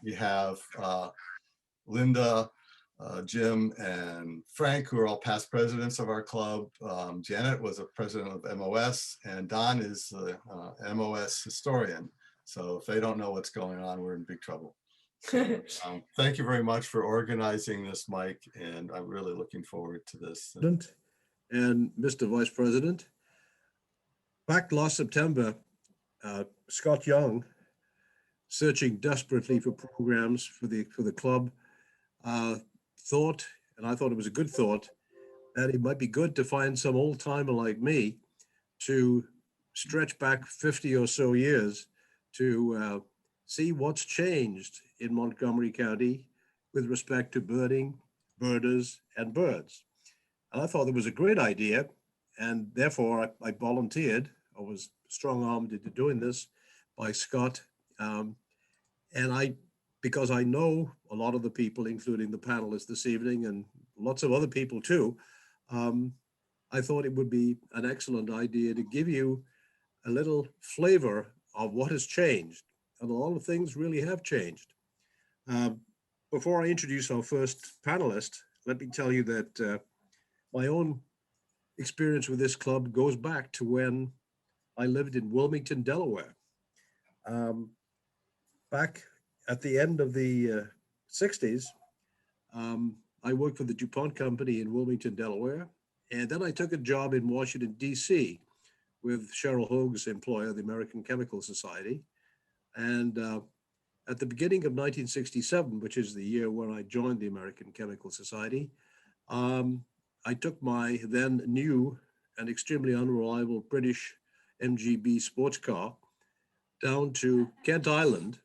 you have Linda, Jim, and Frank, who are all past presidents of our club. Janet was a president of MOS, and Don is the MOS historian. So if they don't know what's going on, we're in big trouble. Thank you very much for organizing this, Mike, and I'm really looking forward to this. And Mr. Vice President, back last September, Scott Young, searching desperately for programs for the club, thought, and I thought it was a good thought, that it might be good to find some old timer like me to stretch back 50 or so years to see what's changed in Montgomery County with respect to birding, birders, and birds. And I thought it was a great idea, and therefore I volunteered. I was strong-armed into doing this by Scott. Because I know a lot of the people, including the panelists this evening and lots of other people too, I thought it would be an excellent idea to give you a little flavor of what has changed. And a lot of things really have changed. Before I introduce our first panelist, let me tell you that my own experience with this club goes back to when I lived in Wilmington, Delaware. Back at the end of the 60s, I worked for the DuPont Company in Wilmington, Delaware. And then I took a job in Washington, D.C. with Cheryl Hoag's employer, the American Chemical Society. And at the beginning of 1967, which is the year when I joined the American Chemical Society, I took my then new and extremely unreliable British MGB sports car down to Kent Island,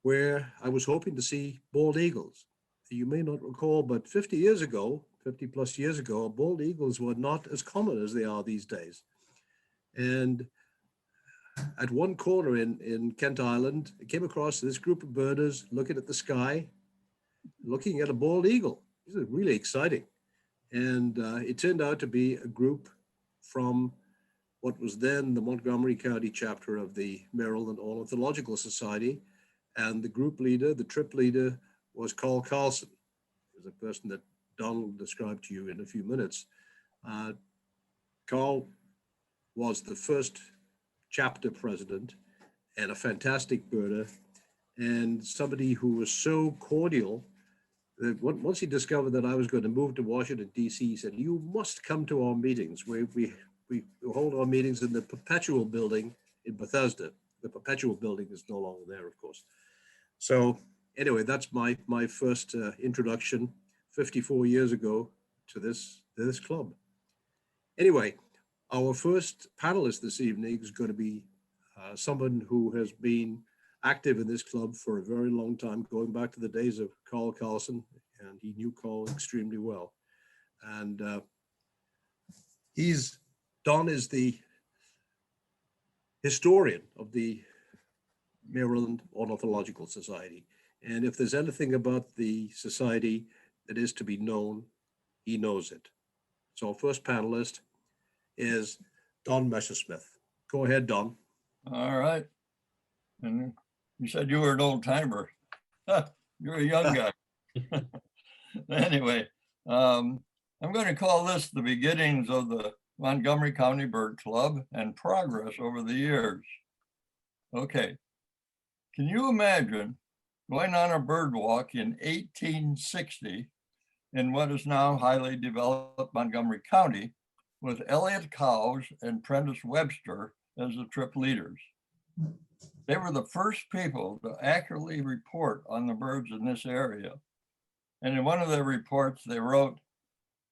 where I was hoping to see bald eagles. You may not recall, but 50 plus years ago, bald eagles were not as common as they are these days. And at one corner in Kent Island, I came across this group of birders looking at the sky, looking at a bald eagle. This is really exciting. And it turned out to be a group from what was then the Montgomery County chapter of the Maryland Ornithological Society. And the group leader, the trip leader, was Carl Carlson, who's a person that Don will describe to you in a few minutes. Carl was the first chapter president and a fantastic birder, and somebody who was so cordial that once he discovered that I was going to move to Washington, D.C., he said, "You must come to our meetings. We hold our meetings in the Perpetual building in Bethesda." The Perpetual building is no longer there, of course. So anyway, that's my first introduction 54 years ago to this club. Anyway, our first panelist this evening is going to be someone who has been active in this club for a very long time, going back to the days of Carl Carlson, and he knew Carl extremely well. And Don is the historian of the Maryland Ornithological Society. And if there's anything about the society that is to be known, he knows it. So our first panelist is Don Messersmith. Go ahead, Don. All right. And you said you were an old timer. You're a young guy. Anyway, I'm going to call this the beginnings of the Montgomery County Bird Club and progress over the years. Okay. Can you imagine going on a bird walk in 1860 in what is now highly developed Montgomery County with Elliott Cowes and Prentice Webster as the trip leaders? They were the first people to accurately report on the birds in this area. And in one of their reports, they wrote,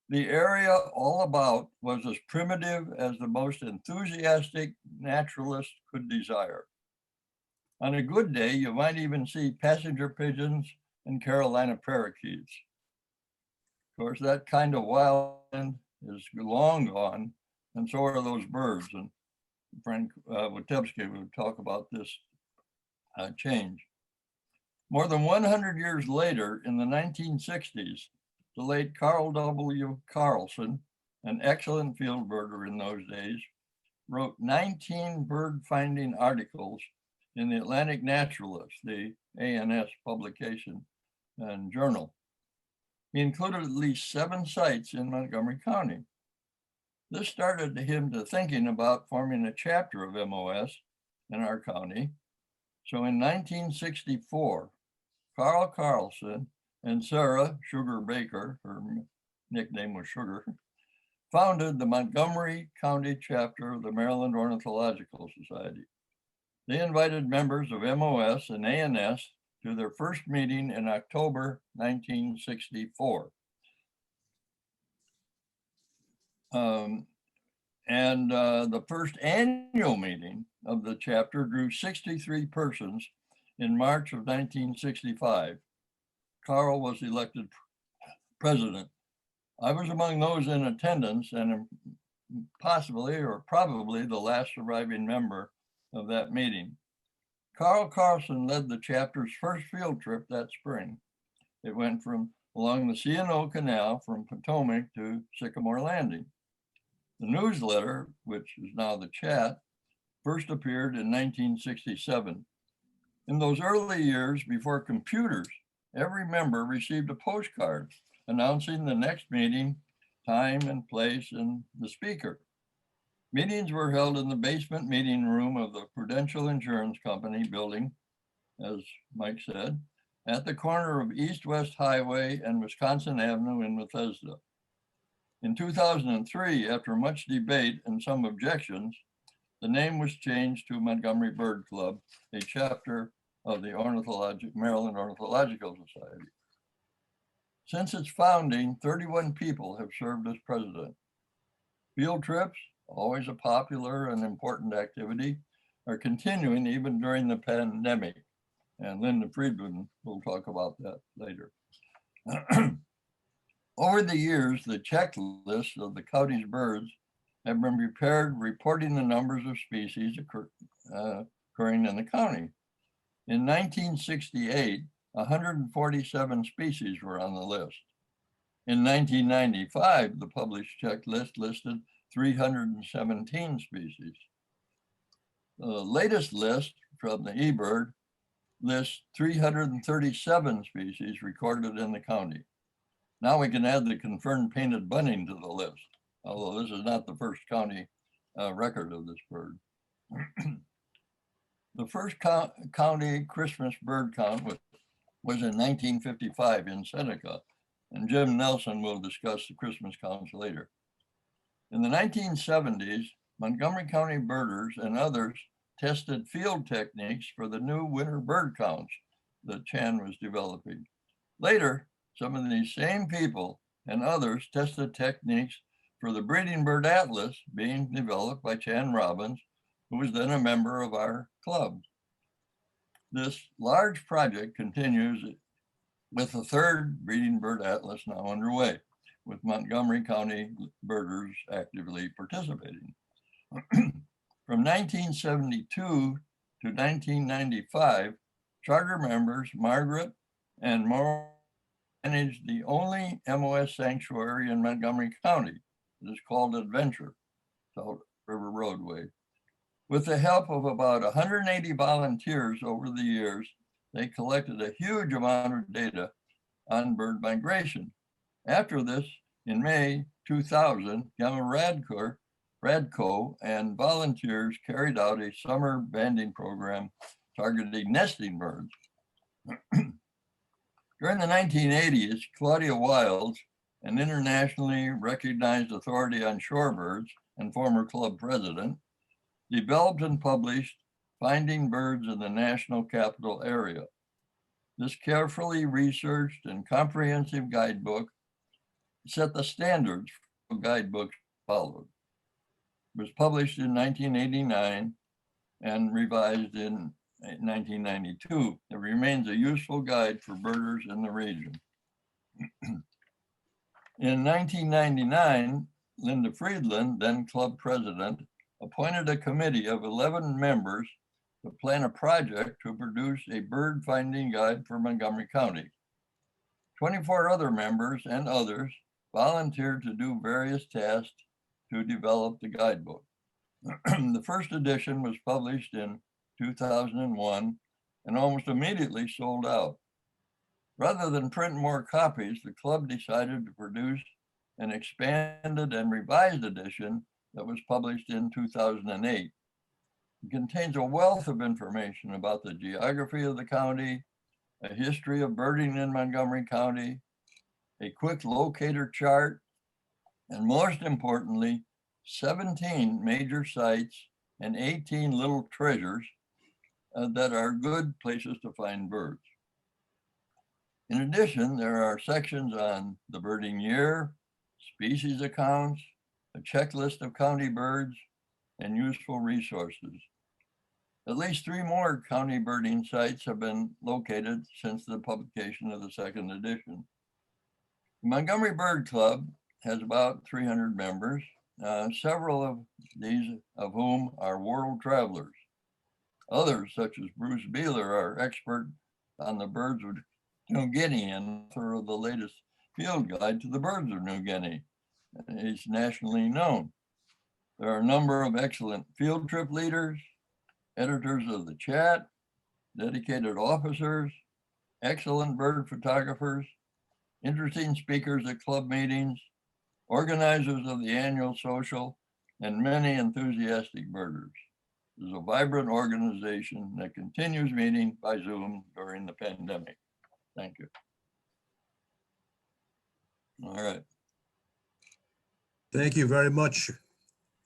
"The area all about was as primitive as the most enthusiastic naturalist could desire. On a good day, you might even see passenger pigeons and Carolina parakeets." Of course, that kind of wildland is long gone, and so are those birds. And Frank Witebsky would talk about this change. More than 100 years later, in the 1960s, the late Carl W. Carlson, an excellent field birder in those days, wrote 19 bird finding articles in the Atlantic Naturalist, the ANS publication and journal. He included at least 7 sites in Montgomery County. This started him to thinking about forming a chapter of MOS in our county. So in 1964, Carl Carlson and Sarah Sugar Baker, her nickname was Sugar, founded the Montgomery County chapter of the Maryland Ornithological Society. They invited members of MOS and ANS to their first meeting in October 1964. The first annual meeting of the chapter drew 63 persons in March of 1965. Carl was elected president. I was among those in attendance and possibly or probably the last surviving member of that meeting. Carl Carlson led the chapter's first field trip that spring. It went from along the C&O Canal from Potomac to Sycamore Landing. The newsletter, which is now the chat, first appeared in 1967. In those early years before computers, every member received a postcard announcing the next meeting, time and place, and the speaker. Meetings were held in the basement meeting room of the Prudential Insurance Company building, as Mike said, at the corner of East-West Highway and Wisconsin Avenue in Bethesda. In 2003, after much debate and some objections, the name was changed to Montgomery Bird Club, a chapter of the Maryland Ornithological Society. Since its founding, 31 people have served as president. Field trips, always a popular and important activity, are continuing even during the pandemic. And Linda Friedland will talk about that later. Over the years, the checklist of the county's birds have been prepared reporting the numbers of species occurring in the county. In 1968, 147 species were on the list. In 1995, the published checklist listed 317 species. The latest list from the eBird lists 337 species recorded in the county. Now we can add the confirmed painted bunting to the list, although this is not the first county record of this bird. The first county Christmas bird count was in 1955 in Seneca, and Jim Nelson will discuss the Christmas counts later. In the 1970s, Montgomery County birders and others tested field techniques for the new winter bird counts that Chan was developing. Later, some of these same people and others tested techniques for the breeding bird atlas being developed by Chan Robbins, who was then a member of our club. This large project continues with the third breeding bird atlas now underway, with Montgomery County birders actively participating. From 1972 to 1995, charter members Margaret and Maureen managed the only MOS sanctuary in Montgomery County. It is called Adventure, South River Roadway. With the help of about 180 volunteers over the years, they collected a huge amount of data on bird migration. After this, in May 2000, Gemma Radko and volunteers carried out a summer banding program targeting nesting birds. During the 1980s, Claudia Wilds, an internationally recognized authority on shorebirds and former club president, developed and published Finding Birds in the National Capital Area. This carefully researched and comprehensive guidebook set the standards for guidebooks followed. It was published in 1989 and revised in 1992. It remains a useful guide for birders in the region. In 1999, Linda Friedland, then club president, appointed a committee of 11 members to plan a project to produce a bird finding guide for Montgomery County. 24 other members and others volunteered to do various tasks to develop the guidebook. The first edition was published in 2001, and almost immediately sold out. Rather than print more copies, the club decided to produce an expanded and revised edition that was published in 2008. It contains a wealth of information about the geography of the county, a history of birding in Montgomery County, a quick locator chart, and most importantly, 17 major sites and 18 little treasures that are good places to find birds. In addition, there are sections on the birding year, species accounts, a checklist of county birds, and useful resources. At least 3 more county birding sites have been located since the publication of the second edition. The Montgomery Bird Club has about 300 members, several of these of whom are world travelers. Others, such as Bruce Beeler, are expert on the birds of New Guinea and author of the latest field guide to the birds of New Guinea. He's nationally known. There are a number of excellent field trip leaders, editors of the chat, dedicated officers, excellent bird photographers, interesting speakers at club meetings, organizers of the annual social, and many enthusiastic birders. It is a vibrant organization that continues meeting by Zoom during the pandemic. Thank you. All right. Thank you very much.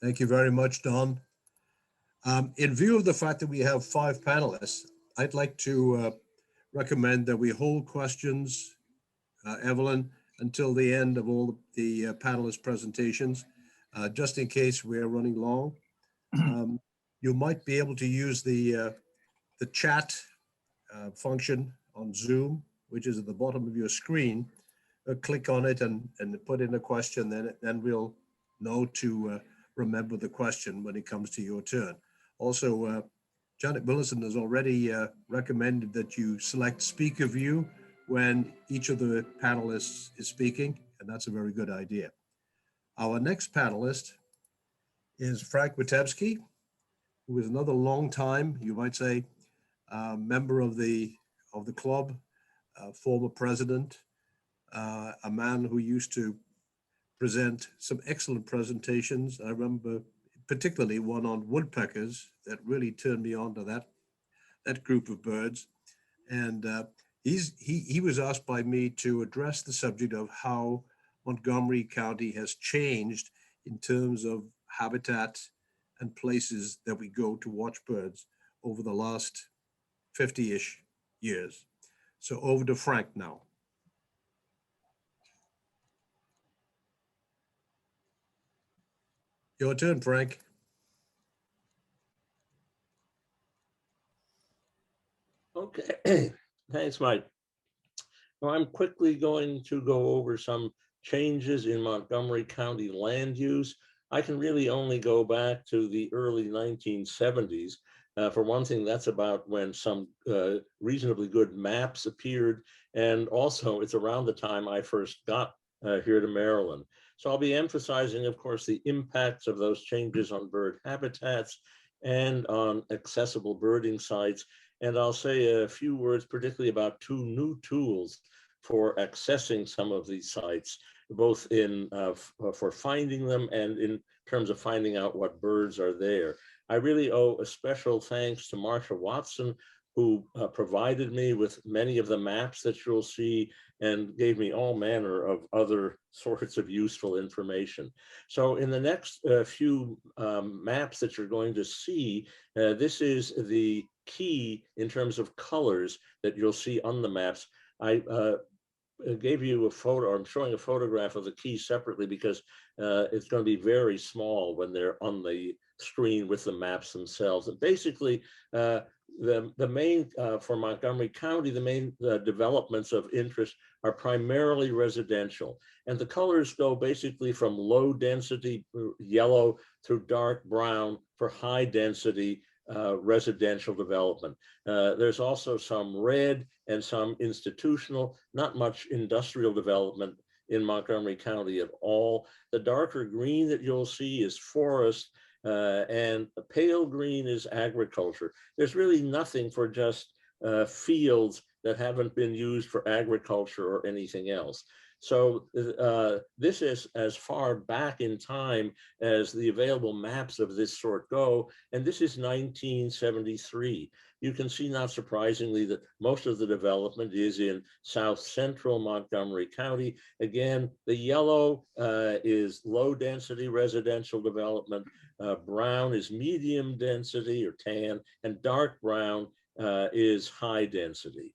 Thank you very much, Don. In view of the fact that we have 5 panelists, I'd like to recommend that we hold questions, Evelyn, until the end of all the panelist presentations, just in case we're running long. You might be able to use the chat function on Zoom, which is at the bottom of your screen. Click on it and put in a question, then we'll know to remember the question when it comes to your turn. Also, Janet Millenson has already recommended that you select speaker view when each of the panelists is speaking, and that's a very good idea. Our next panelist is Frank Witebsky, who is another long time, you might say, member of the club, former president, a man who used to present some excellent presentations. I remember particularly one on woodpeckers that really turned me on to that group of birds. And he was asked by me to address the subject of how Montgomery County has changed in terms of habitat and places that we go to watch birds over the last 50-ish years. So over to Frank now. Your turn, Frank. Okay, thanks, Mike. Well, I'm quickly going to go over some changes in Montgomery County land use. I can really only go back to the early 1970s. For one thing, that's about when some reasonably good maps appeared. And also it's around the time I first got here to Maryland. So I'll be emphasizing, of course, the impacts of those changes on bird habitats and on accessible birding sites. And I'll say a few words, particularly about 2 new tools for accessing some of these sites, both in for finding them and in terms of finding out what birds are there. I really owe a special thanks to Marsha Watson, who provided me with many of the maps that you'll see and gave me all manner of other sorts of useful information. So in the next few maps that you're going to see, this is the key in terms of colors that you'll see on the maps. I gave you a photo, or I'm showing a photograph of the key separately because it's going to be very small when they're on the screen with the maps themselves. And basically, the main, for Montgomery County, the main developments of interest are primarily residential. And the colors go basically from low density yellow through dark brown for high density residential development. There's also some red and some institutional, not much industrial development in Montgomery County at all. The darker green that you'll see is forest, and pale green is agriculture. There's really nothing for just fields that haven't been used for agriculture or anything else. So this is as far back in time as the available maps of this sort go, and this is 1973. You can see, not surprisingly, that most of the development is in south central Montgomery County. Again, the yellow is low density residential development, brown is medium density or tan, and dark brown is high density.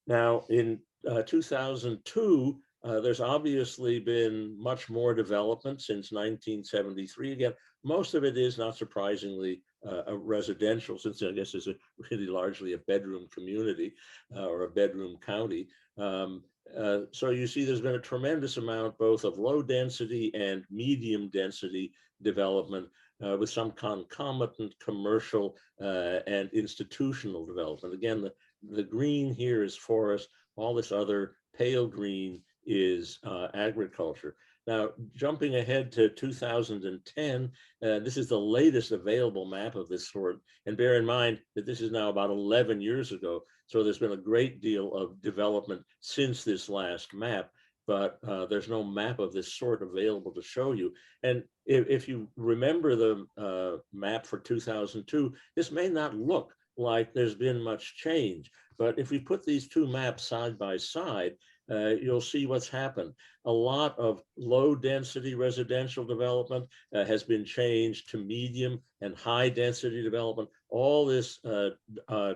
Now, in 2002, there's obviously been much more development since 1973. Again, most of it is, not surprisingly, a residential, since I guess it's really largely a bedroom community or a bedroom county. So you see there's been a tremendous amount both of low density and medium density development with some concomitant commercial and institutional development. Again, the green here is forest, all this other pale green is agriculture. Now, jumping ahead to 2010, this is the latest available map of this sort. And bear in mind that this is now about 11 years ago. So there's been a great deal of development since this last map, but there's no map of this sort available to show you. And if you remember the map for 2002, this may not look like there's been much change, but if we put these two maps side by side, you'll see what's happened. A lot of low density residential development has been changed to medium and high density development. All this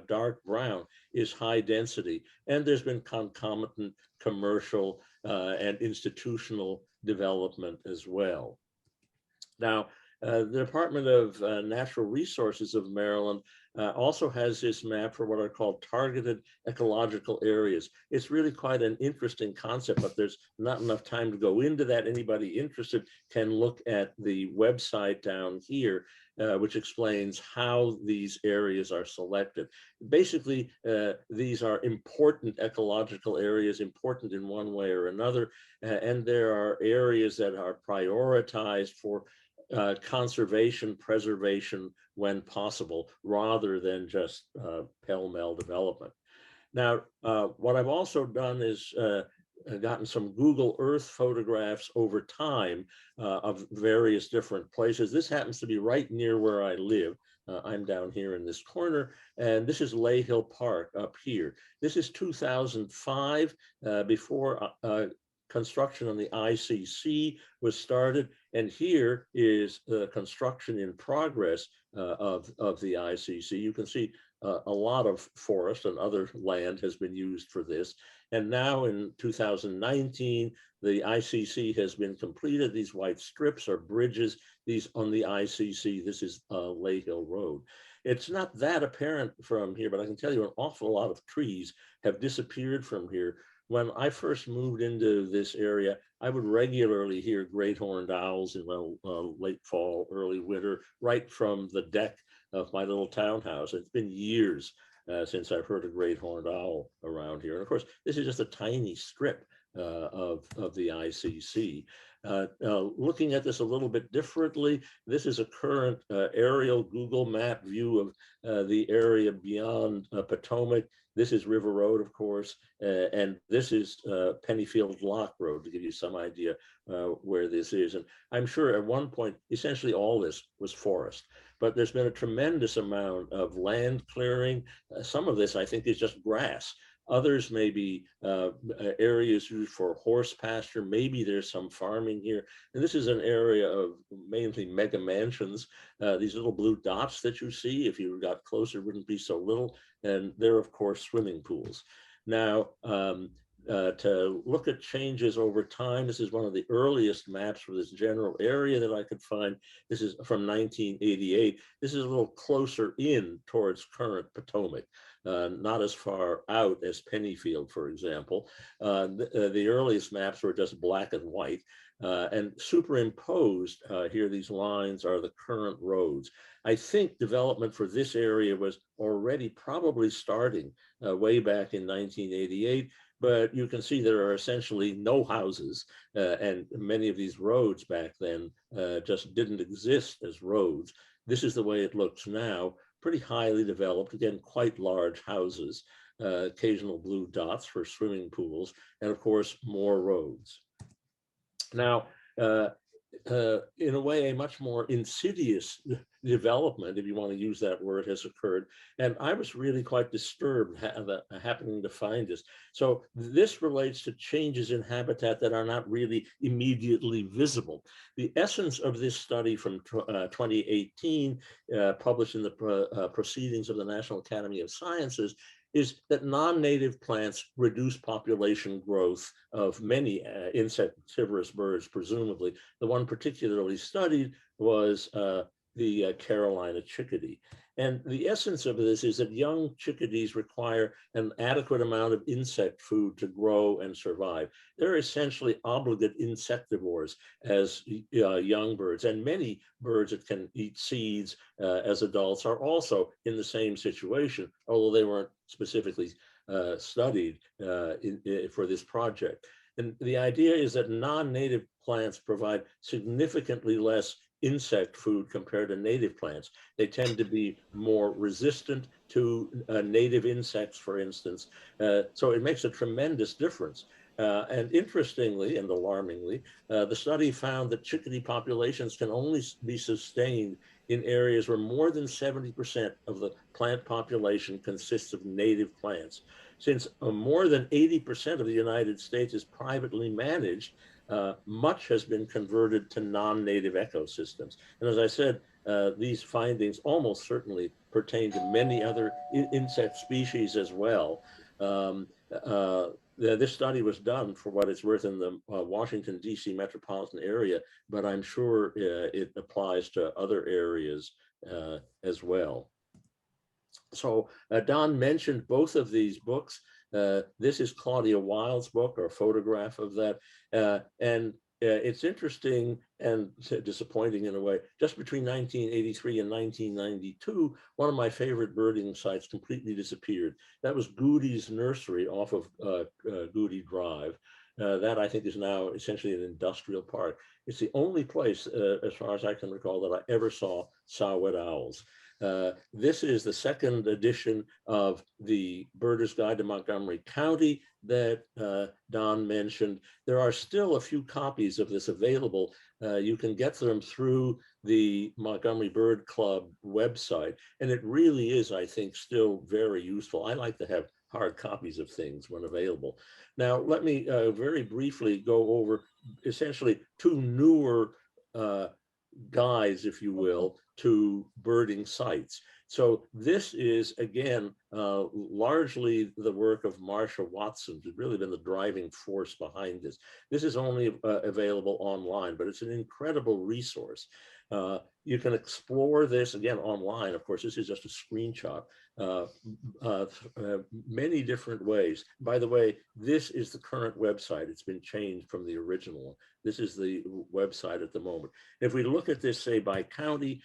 dark brown is high density, and there's been concomitant commercial and institutional development as well. Now, the Department of Natural Resources of Maryland also has this map for what are called targeted ecological areas. It's really quite an interesting concept, but there's not enough time to go into that. Anybody interested can look at the website down here, which explains how these areas are selected. Basically, these are important ecological areas, important in one way or another, and there are areas that are prioritized for conservation, preservation when possible, rather than just pell-mell development. Now, what I've also done is gotten some Google Earth photographs over time of various different places. This happens to be right near where I live. I'm down here in this corner, and this is Lay Hill Park up here. This is 2005, before construction on the ICC was started, and here is the construction in progress of the ICC. You can see a lot of forest and other land has been used for this. And now in 2019, the ICC has been completed. These white strips are bridges. These on the ICC, this is Lay Hill Road. It's not that apparent from here, but I can tell you an awful lot of trees have disappeared from here. When I first moved into this area, I would regularly hear great horned owls in late fall, early winter, right from the deck of my little townhouse. It's been years since I've heard a great horned owl around here. And of course, this is just a tiny strip of the ICC. Looking at this a little bit differently, this is a current aerial Google map view of the area beyond Potomac. This is River Road, of course, and this is Pennyfield Lock Road, to give you some idea where this is. And I'm sure at one point, essentially all this was forest, but there's been a tremendous amount of land clearing. Some of this, I think, is just grass. Others may be areas used for horse pasture. Maybe there's some farming here. And this is an area of mainly mega mansions. These little blue dots that you see, if you got closer, wouldn't be so little. And they're, of course, swimming pools. Now, to look at changes over time, this is one of the earliest maps for this general area that I could find. This is from 1988. This is a little closer in towards current Potomac. Not as far out as Pennyfield, for example. The earliest maps were just black and white. And superimposed here, these lines are the current roads. I think development for this area was already probably starting way back in 1988, but you can see there are essentially no houses, and many of these roads back then just didn't exist as roads. This is the way it looks now, pretty highly developed, again, quite large houses, occasional blue dots for swimming pools, and of course, more roads. Now, in a way, a much more insidious development, if you want to use that word, has occurred. And I was really quite disturbed happening to find this. So this relates to changes in habitat that are not really immediately visible. The essence of this study from 2018, published in the Proceedings of the National Academy of Sciences, is that non-native plants reduce population growth of many insectivorous birds, presumably. The one particularly studied was the Carolina chickadee. And the essence of this is that young chickadees require an adequate amount of insect food to grow and survive. They're essentially obligate insectivores as young birds, and many birds that can eat seeds as adults are also in the same situation, although they weren't specifically studied for this project. And the idea is that non-native plants provide significantly less insect food compared to native plants. They tend to be more resistant to native insects, for instance. So it makes a tremendous difference. And interestingly and alarmingly, the study found that chickadee populations can only be sustained in areas where more than 70% of the plant population consists of native plants. Since more than 80% of the United States is privately managed, much has been converted to non-native ecosystems. And as I said, these findings almost certainly pertain to many other insect species as well. This study was done, for what it's worth, in the Washington, D.C. metropolitan area, but I'm sure it applies to other areas as well. So Don mentioned both of these books. This is Claudia Wild's book, or a photograph of that. And it's interesting and disappointing in a way. Just between 1983 and 1992, one of my favorite birding sites completely disappeared. That was Goody's Nursery off of Goody Drive. That, I think, is now essentially an industrial park. It's the only place, as far as I can recall, that I ever saw saw-whet owls. This is the second edition of the Birder's Guide to Montgomery County that Don mentioned. There are still a few copies of this available. You can get them through the Montgomery Bird Club website, and it really is, I think, still very useful. I like to have hard copies of things when available. Now, let me very briefly go over essentially two newer guides, if you will, to birding sites. So this is, again, largely the work of Marsha Watson, who's really been the driving force behind this. This is only available online, but it's an incredible resource. You can explore this, again, online. Of course, this is just a screenshot, many different ways. By the way, this is the current website. It's been changed from the original one. This is the website at the moment. If we look at this, say, by county,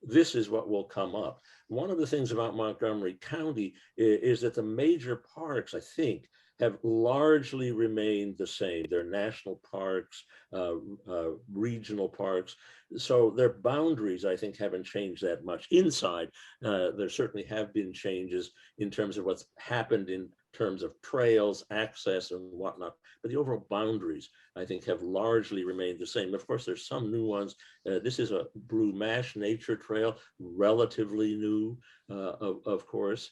this is what will come up. One of the things about Montgomery County is that the major parks, I think, have largely remained the same. They're national parks, regional parks. So their boundaries, I think, haven't changed that much. Inside, there certainly have been changes in terms of what's happened in terms of trails, access, and whatnot. But the overall boundaries, I think, have largely remained the same. Of course, there's some new ones. This is a Blue Mash Nature Trail, relatively new, of course.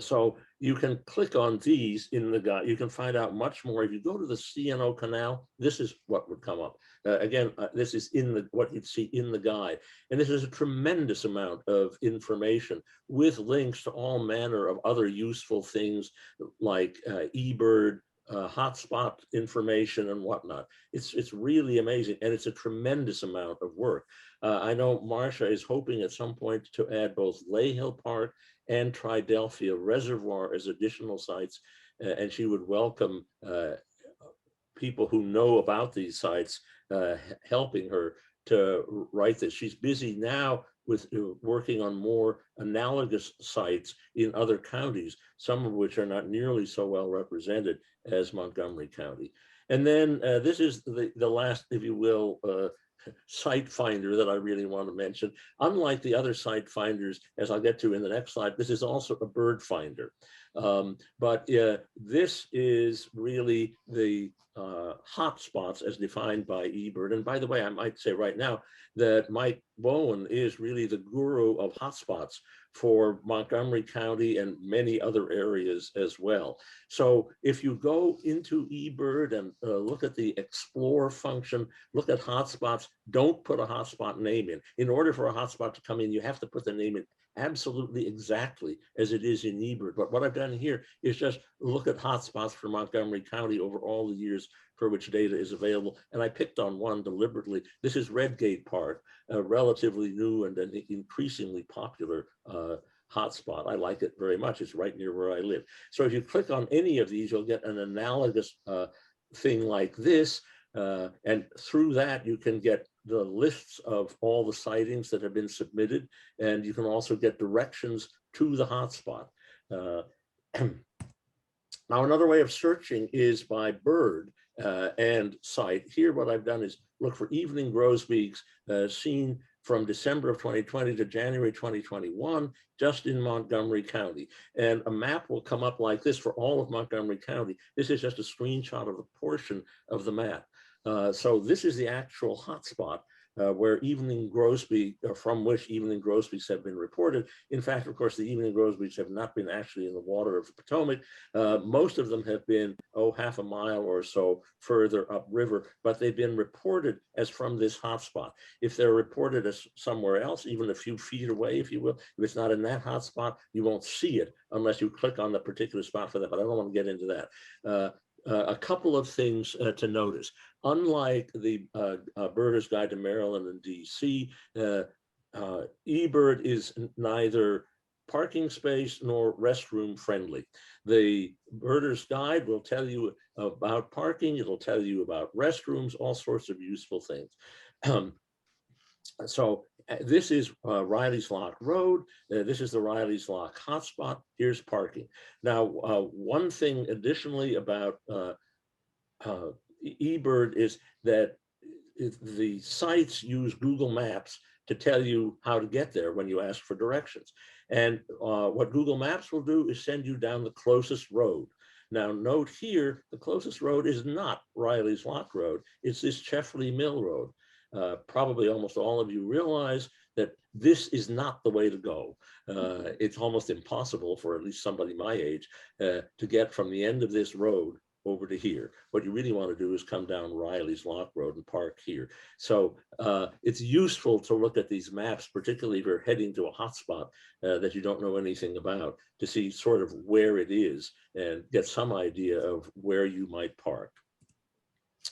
So you can click on these in the guide. You can find out much more. If you go to the CNO Canal, this is what would come up. Again, this is in what you'd see in the guide. And this is a tremendous amount of information with links to all manner of other useful things like eBird, hotspot information and whatnot. It's really amazing, and it's a tremendous amount of work. I know Marsha is hoping at some point to add both Lay Hill Park and Tridelphia Reservoir as additional sites, and she would welcome people who know about these sites helping her to write this. She's busy now with working on more analogous sites in other counties, some of which are not nearly so well represented as Montgomery County. And then this is the last, if you will, site finder that I really want to mention. Unlike the other site finders, as I'll get to in the next slide, this is also a bird finder. But this is really the hotspots as defined by eBird. And by the way, I might say right now that Mike Bowen is really the guru of hotspots for Montgomery County and many other areas as well. So if you go into eBird and look at the explore function, look at hotspots, don't put a hotspot name in. In order for a hotspot to come in, you have to put the name in absolutely exactly as it is in eBird. But what I've done here is just look at hotspots for Montgomery County over all the years for which data is available. And I picked on one deliberately. This is Redgate Park, a relatively new and an increasingly popular hotspot. I like it very much. It's right near where I live. So if you click on any of these, you'll get an analogous thing like this. And through that, you can get the lists of all the sightings that have been submitted, and you can also get directions to the hotspot. Now, another way of searching is by bird and site. Here, what I've done is look for evening grosbeaks seen from December of 2020 to January 2021, just in Montgomery County. And a map will come up like this for all of Montgomery County. This is just a screenshot of a portion of the map. So this is the actual hotspot where evening grosbeak, from which evening grosbeaks have been reported. In fact, of course, the evening grosbeaks have not been actually in the water of the Potomac. Most of them have been, half a mile or so further upriver, but they've been reported as from this hotspot. If they're reported as somewhere else, even a few feet away, if you will, if it's not in that hotspot, you won't see it unless you click on the particular spot for that, but I don't want to get into that. A couple of things to notice. Unlike the Birders Guide to Maryland and DC, eBird is neither parking space nor restroom friendly. The Birders Guide will tell you about parking, it'll tell you about restrooms, all sorts of useful things. So this is Riley's Lock Road. This is the Riley's Lock hotspot. Here's parking. Now, one thing additionally about eBird is that the sites use Google Maps to tell you how to get there when you ask for directions. And what Google Maps will do is send you down the closest road. Now, note here, the closest road is not Riley's Lock Road. It's this Cheffley Mill Road. Probably almost all of you realize that this is not the way to go. It's almost impossible for at least somebody my age to get from the end of this road over to here. What you really want to do is come down Riley's Lock Road and park here. So it's useful to look at these maps, particularly if you're heading to a hotspot that you don't know anything about, to see sort of where it is and get some idea of where you might park.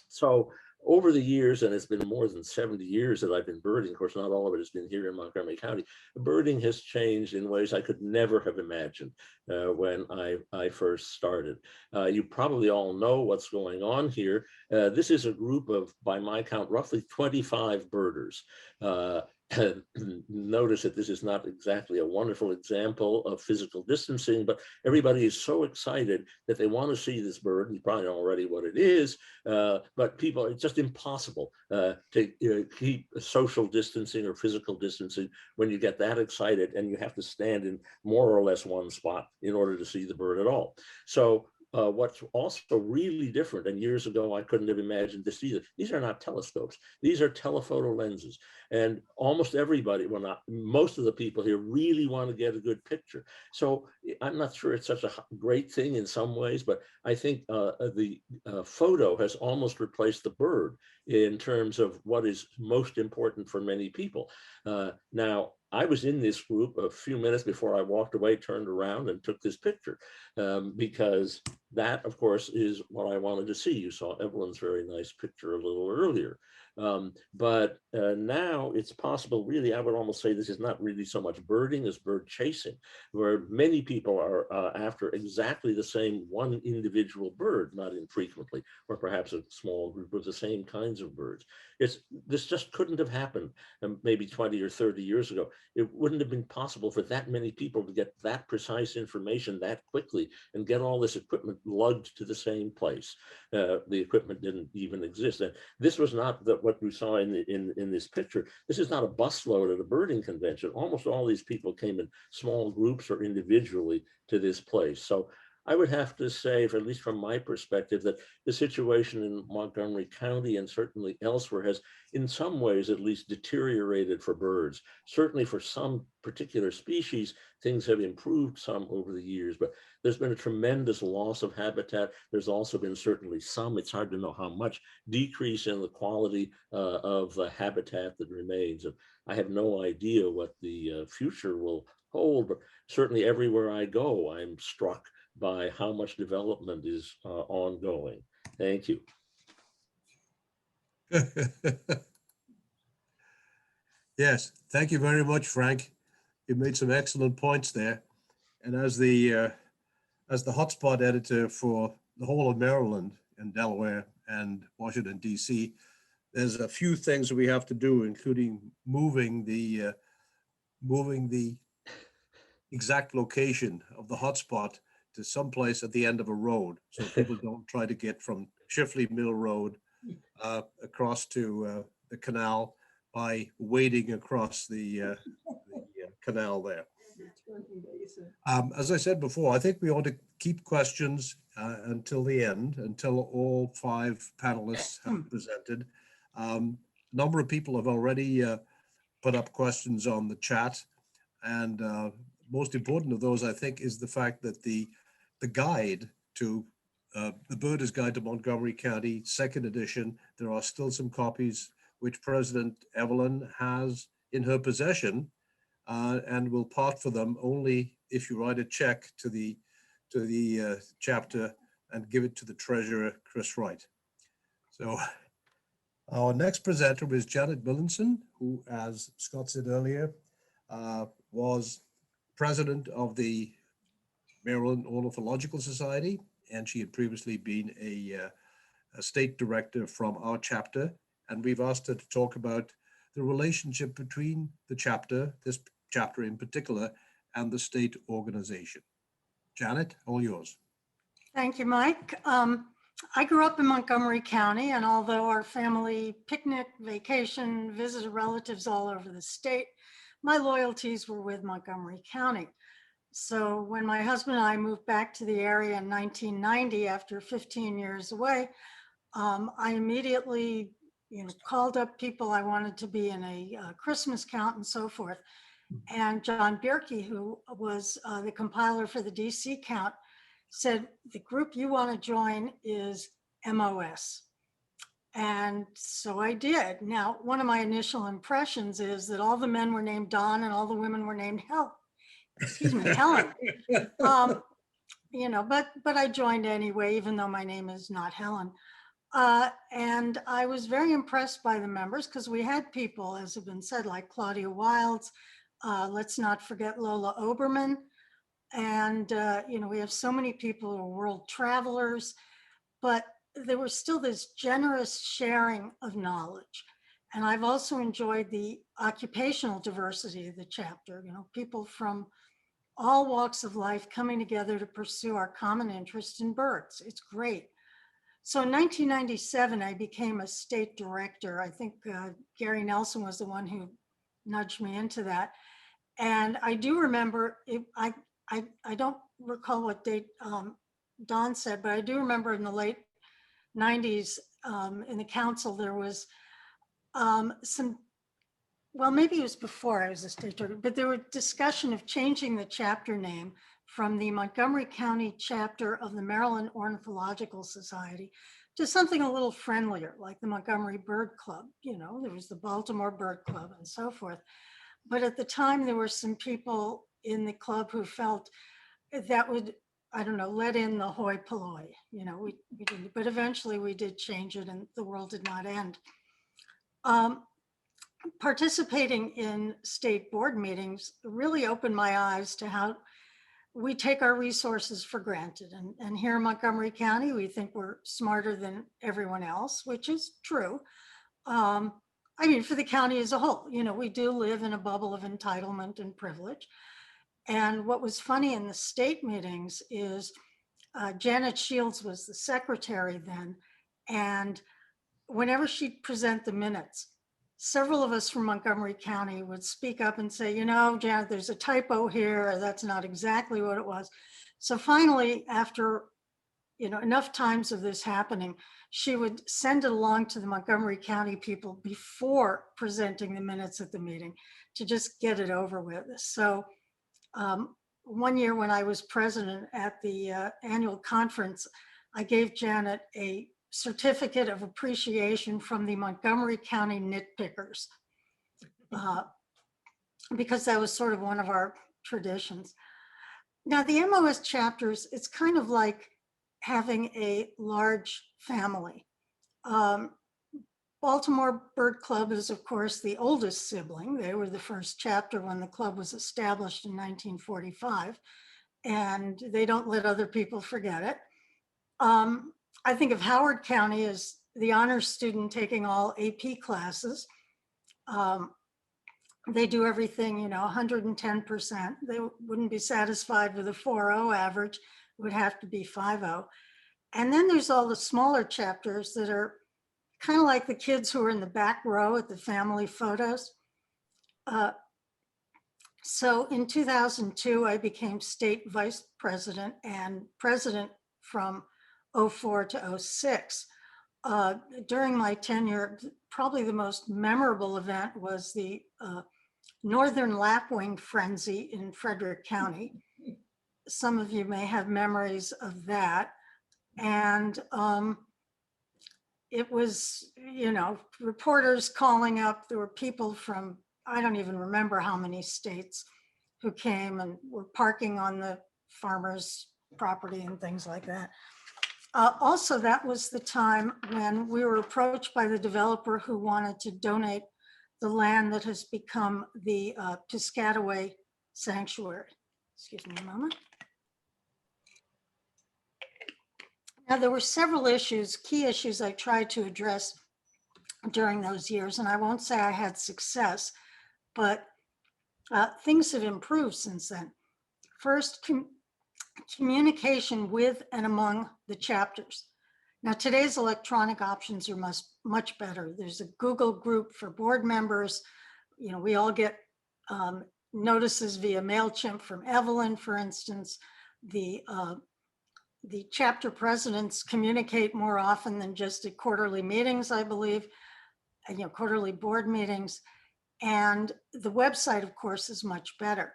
So over the years, and it's been more than 70 years that I've been birding, of course, not all of it has been here in Montgomery County, birding has changed in ways I could never have imagined when I first started. You probably all know what's going on here. This is a group of, by my count, roughly 25 birders. Notice that this is not exactly a wonderful example of physical distancing, but everybody is so excited that they want to see this bird. You probably know already what it is, but people, it's just impossible to keep social distancing or physical distancing when you get that excited and you have to stand in more or less one spot in order to see the bird at all. So what's also really different, and years ago I couldn't have imagined this either, these are not telescopes, these are telephoto lenses. And almost everybody, well, not most of the people here, really want to get a good picture. So I'm not sure it's such a great thing in some ways, but I think the photo has almost replaced the bird in terms of what is most important for many people. Now, I was in this group a few minutes before I walked away, turned around and took this picture because that, of course, is what I wanted to see. You saw Evelyn's very nice picture a little earlier. But now it's possible, really, I would almost say this is not really so much birding as bird chasing, where many people are after exactly the same one individual bird, not infrequently, or perhaps a small group of the same kinds of birds. This just couldn't have happened maybe 20 or 30 years ago. It wouldn't have been possible for that many people to get that precise information that quickly and get all this equipment lugged to the same place. The equipment didn't even exist. And this was not what we saw in this picture. This is not a busload at a birding convention. Almost all these people came in small groups or individually to this place. So I would have to say, at least from my perspective, that the situation in Montgomery County and certainly elsewhere has in some ways at least deteriorated for birds. Certainly for some particular species, things have improved some over the years, but there's been a tremendous loss of habitat. There's also been certainly some, it's hard to know how much, decrease in the quality of the habitat that remains. And I have no idea what the future will hold, but certainly everywhere I go, I'm struck by how much development is ongoing. Thank you. Yes, thank you very much, Frank. You made some excellent points there. And as the hotspot editor for the whole of Maryland and Delaware and Washington, D.C., there's a few things that we have to do, including moving the exact location of the hotspot to someplace at the end of a road, so people don't try to get from Shifley Mill Road across to the canal by wading across the canal there. As I said before, I think we ought to keep questions until the end, until all 5 panelists have presented. A number of people have already put up questions on the chat, and most important of those, I think, is the fact that the guide to the Birders Guide to Montgomery County, 2nd edition, there are still some copies which President Evelyn has in her possession, and will part for them only if you write a check to the chapter and give it to the treasurer, Chris Wright. So our next presenter is Janet Millenson, who, as Scott said earlier, was president of the Maryland Ornithological Society, and she had previously been a state director from our chapter. And we've asked her to talk about the relationship between the chapter, this chapter in particular, and the state organization. Janet, all yours. Thank you, Mike. I grew up in Montgomery County, and although our family picnic, vacation, visited relatives all over the state, my loyalties were with Montgomery County. So when my husband and I moved back to the area in 1990, after 15 years away, I immediately called up people I wanted to be in a Christmas count and so forth. And John Bierke, who was the compiler for the DC count, said, the group you want to join is MOS. And so I did. Now, one of my initial impressions is that all the men were named Don and all the women were named Helen. But I joined anyway, even though my name is not Helen. And I was very impressed by the members, because we had people, as have been said, like Claudia Wilds. Let's not forget Lola Oberman. And, we have so many people who are world travelers, but there was still this generous sharing of knowledge. And I've also enjoyed the occupational diversity of the chapter, people from all walks of life coming together to pursue our common interest in birds. It's great. So in 1997, I became a state director. I think Gary Nelson was the one who nudged me into that. And I do remember, I don't recall what date Don said, but I do remember in the late 90s in the council, there was maybe it was before I was a state director, but there was discussion of changing the chapter name from the Montgomery County chapter of the Maryland Ornithological Society to something a little friendlier, like the Montgomery Bird Club. There was the Baltimore Bird Club and so forth. But at the time, there were some people in the club who felt that would I don't know, let in the hoi polloi, you know, we didn't, but eventually we did change it and the world did not end. Participating in state board meetings really opened my eyes to how we take our resources for granted. And here in Montgomery County, we think we're smarter than everyone else, which is true. I mean, for the county as a whole, you know, we do live in a bubble of entitlement and privilege. And what was funny in the state meetings is Janet Shields was the secretary then. And whenever she'd present the minutes, several of us from Montgomery County would speak up and say, you know, Janet, there's a typo here, or that's not exactly what it was. So finally, after, you know, enough times of this happening, she would send it along to the Montgomery County people before presenting the minutes at the meeting to just get it over with. So one year when I was president at the annual conference, I gave Janet a certificate of appreciation from the Montgomery County nitpickers, because that was sort of one of our traditions. Now the MOS chapters, it's kind of like having a large family. Baltimore Bird Club is of course the oldest sibling. They were the first chapter when the club was established in 1945, and they don't let other people forget it. I think of Howard County as the honors student taking all AP classes. They do everything, you know, 110%. They wouldn't be satisfied with a 4.0 average. It would have to be 5.0. And then there's all the smaller chapters that are kind of like the kids who are in the back row at the family photos. So in 2002, I became state vice president and president from 04 to 06. During my tenure, probably the most memorable event was the Northern Lapwing Frenzy in Frederick County. Some of you may have memories of that. And it was, you know, reporters calling up, there were people from, I don't even remember how many states who came and were parking on the farmers' property and things like that. Also, that was the time when we were approached by the developer who wanted to donate the land that has become the Piscataway Sanctuary. Excuse me a moment. Now, there were several issues, key issues I tried to address during those years, and I won't say I had success, but things have improved since then. First, communication with and among the chapters. Now, today's electronic options are much better. There's a Google group for board members. You know, we all get notices via MailChimp from Evelyn, for instance. The chapter presidents communicate more often than just at quarterly meetings, I believe, you know, quarterly board meetings. And the website, of course, is much better.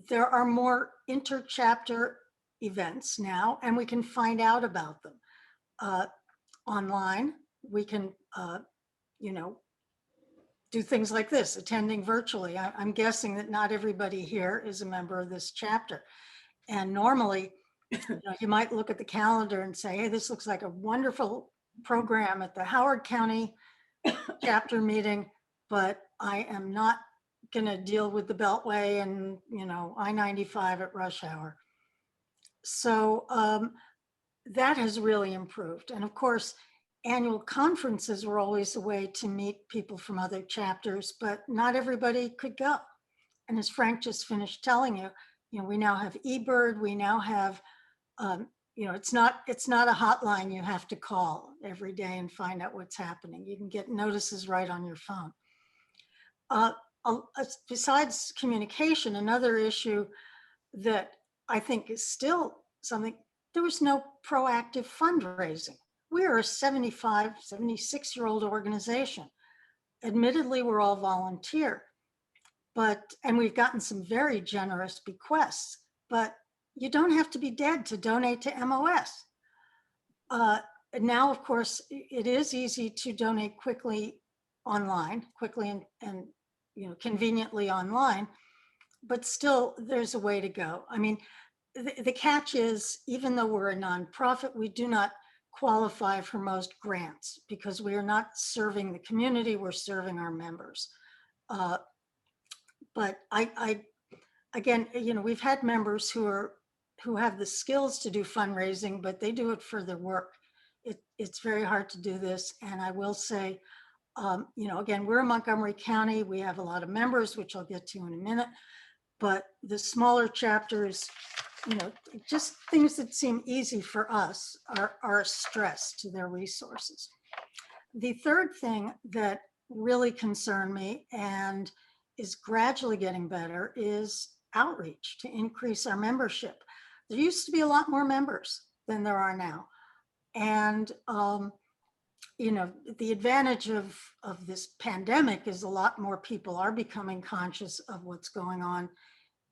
There are more inter-chapter events now, and we can find out about them online. We can, you know, do things like this, attending virtually. I'm guessing that not everybody here is a member of this chapter. And normally, you know, you might look at the calendar and say, hey, this looks like a wonderful program at the Howard County chapter meeting, but I am not going to deal with the Beltway and, you know, I-95 at rush hour. So that has really improved. And of course, annual conferences were always a way to meet people from other chapters, but not everybody could go. And as Frank just finished telling you, you know, we now have eBird, we now have, you know, it's not a hotline you have to call every day and find out what's happening. You can get notices right on your phone. Besides communication, another issue that I think is still something, there was no proactive fundraising. We are a 75, 76-year-old organization. Admittedly, we're all volunteer, and we've gotten some very generous bequests, but you don't have to be dead to donate to MOS. Now, of course, it is easy to donate quickly online, and you know, conveniently online, but still there's a way to go. I mean, the catch is, even though we're a nonprofit, we do not qualify for most grants because we are not serving the community, we're serving our members. But again, we've had members who have the skills to do fundraising, but they do it for their work. It's very hard to do this. And I will say, again, we're in Montgomery County. We have a lot of members, which I'll get to in a minute, but the smaller chapters, just things that seem easy for us are a stress to their resources. The third thing that really concerned me and is gradually getting better is outreach to increase our membership. There used to be a lot more members than there are now. And, the advantage of this pandemic is a lot more people are becoming conscious of what's going on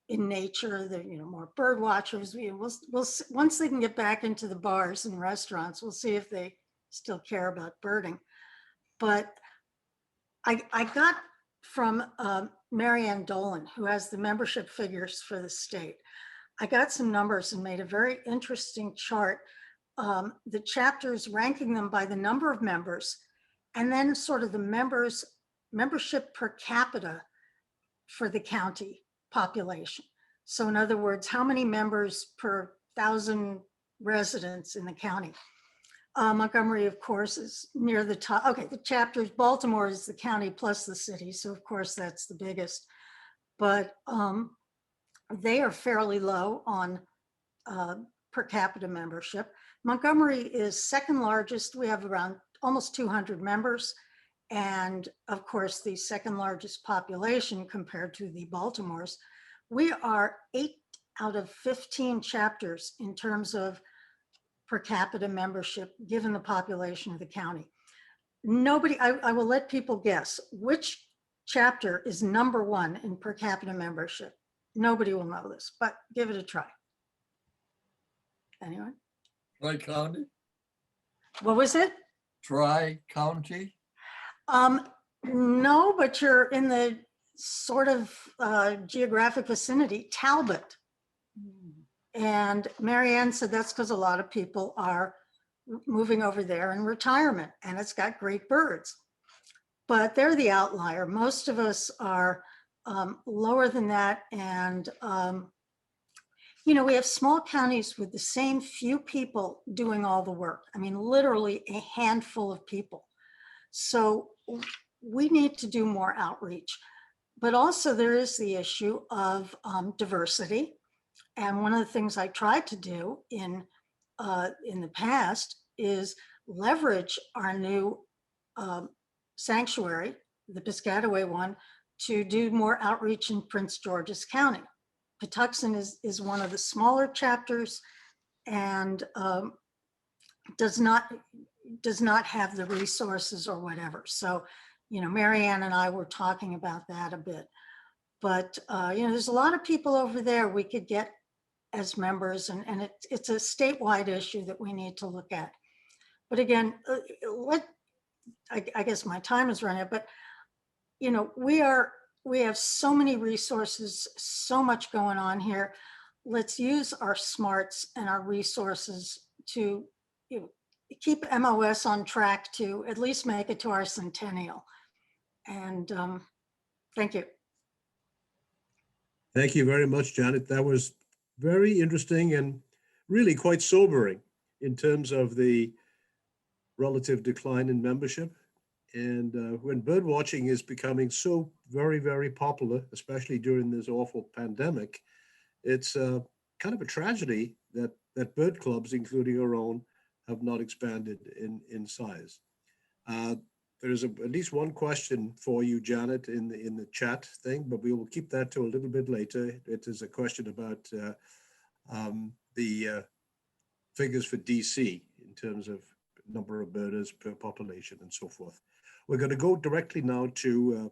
in nature. There, more bird watchers. We'll once they can get back into the bars and restaurants, we'll see if they still care about birding. But I got from Marianne Dolan, who has the membership figures for the state. I got some numbers and made a very interesting chart. The chapters ranking them by the number of members, and then sort of the membership per capita for the county population. So in other words, how many members per 1,000 residents in the county? Montgomery, of course, is near the top. Okay, the chapters, Baltimore is the county plus the city. So of course that's the biggest, but they are fairly low on per capita membership. Montgomery is second largest. We have around almost 200 members. And of course, the second largest population compared to the Baltimore's. We are 8 out of 15 chapters in terms of per capita membership, given the population of the county. Nobody, I will let people guess which chapter is number 1 in per capita membership. Nobody will know this, but give it a try. Anyone? Tri-County? What was it? Tri-County? No, but you're in the sort of geographic vicinity, Talbot. And Marianne said that's because a lot of people are moving over there in retirement, and it's got great birds. But they're the outlier. Most of us are lower than that. And, we have small counties with the same few people doing all the work. I mean, literally a handful of people. So we need to do more outreach. But also there is the issue of diversity. And one of the things I tried to do in the past is leverage our new sanctuary, the Piscataway one, to do more outreach in Prince George's County. Patuxent is one of the smaller chapters and does not have the resources or whatever. So, Marianne and I were talking about that a bit. But, there's a lot of people over there we could get as members, and it's a statewide issue that we need to look at. But again, I guess my time is running out, but, we have so many resources, so much going on here. Let's use our smarts and our resources to keep MOS on track to at least make it to our centennial. And thank you. Thank you very much, Janet. That was very interesting and really quite sobering in terms of the relative decline in membership. And when bird watching is becoming so very, very popular, especially during this awful pandemic, it's kind of a tragedy that bird clubs, including our own, have not expanded in size. There's at least one question for you, Janet, in the chat thing, but we will keep that to a little bit later. It is a question about the figures for DC in terms of number of birders per population and so forth. We're going to go directly now to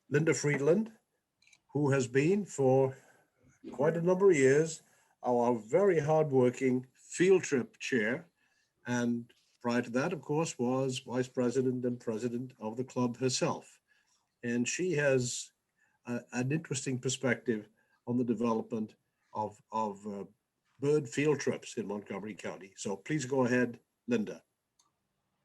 Linda Friedland, who has been for quite a number of years our very hardworking field trip chair. And prior to that, of course, was vice president and president of the club herself. And she has an interesting perspective on the development bird field trips in Montgomery County. So please go ahead, Linda.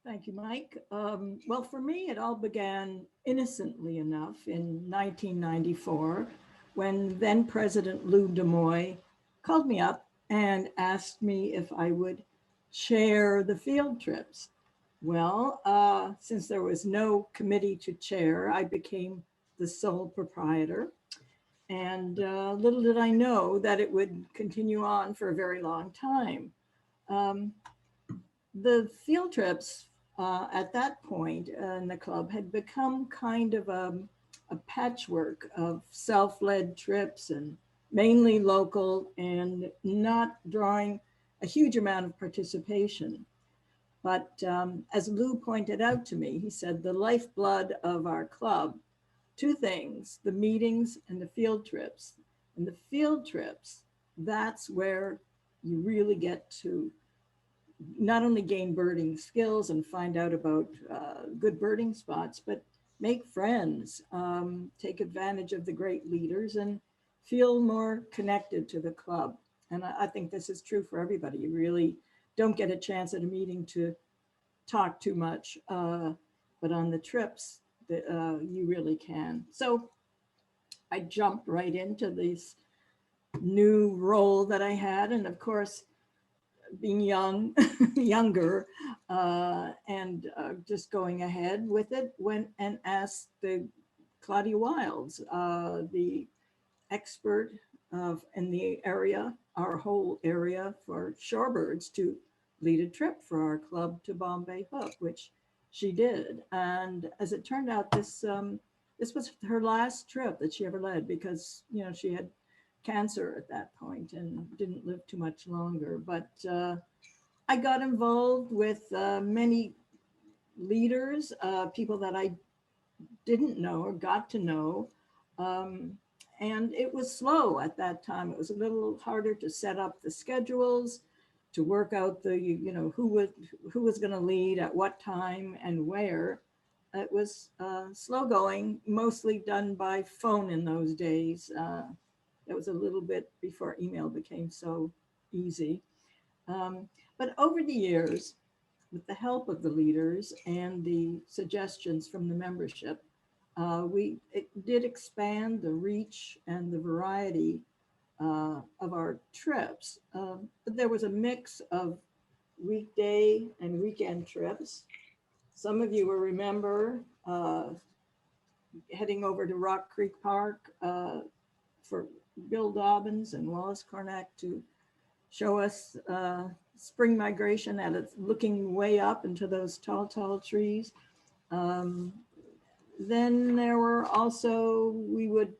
Thank you, Mike. Well, for me, it all began innocently enough in 1994 when then President Lou DeMoy called me up and asked me if I would chair the field trips. Well, since there was no committee to chair, I became the sole proprietor. And little did I know that it would continue on for a very long time. The field trips at that point in the club had become kind of a patchwork of self-led trips and mainly local and not drawing a huge amount of participation. But as Lou pointed out to me, he said the lifeblood of our club, two things, the meetings and the field trips. And the field trips, that's where you really get to not only gain birding skills and find out about good birding spots, but make friends, take advantage of the great leaders and feel more connected to the club. And I think this is true for everybody. You really don't get a chance at a meeting to talk too much, but on the trips, you really can. So I jumped right into this new role that I had. And of course, being younger, and just going ahead with it, went and asked the Claudia Wilds, the expert in the area, our whole area for shorebirds, to lead a trip for our club to Bombay Hook, which she did. And as it turned out, this was her last trip that she ever led, because she had cancer at that point and didn't live too much longer. But I got involved with many leaders, people that I didn't know or got to know. And it was slow at that time. It was a little harder to set up the schedules, to work out the, who was going to lead at what time and where. It was slow going, mostly done by phone in those days. It was a little bit before email became so easy. But over the years, with the help of the leaders and the suggestions from the membership, it did expand the reach and the variety of our trips. But there was a mix of weekday and weekend trips. Some of you will remember heading over to Rock Creek Park for Bill Dobbins and Wallace Cornack to show us spring migration at it, looking way up into those tall, tall trees. Then there were also, we would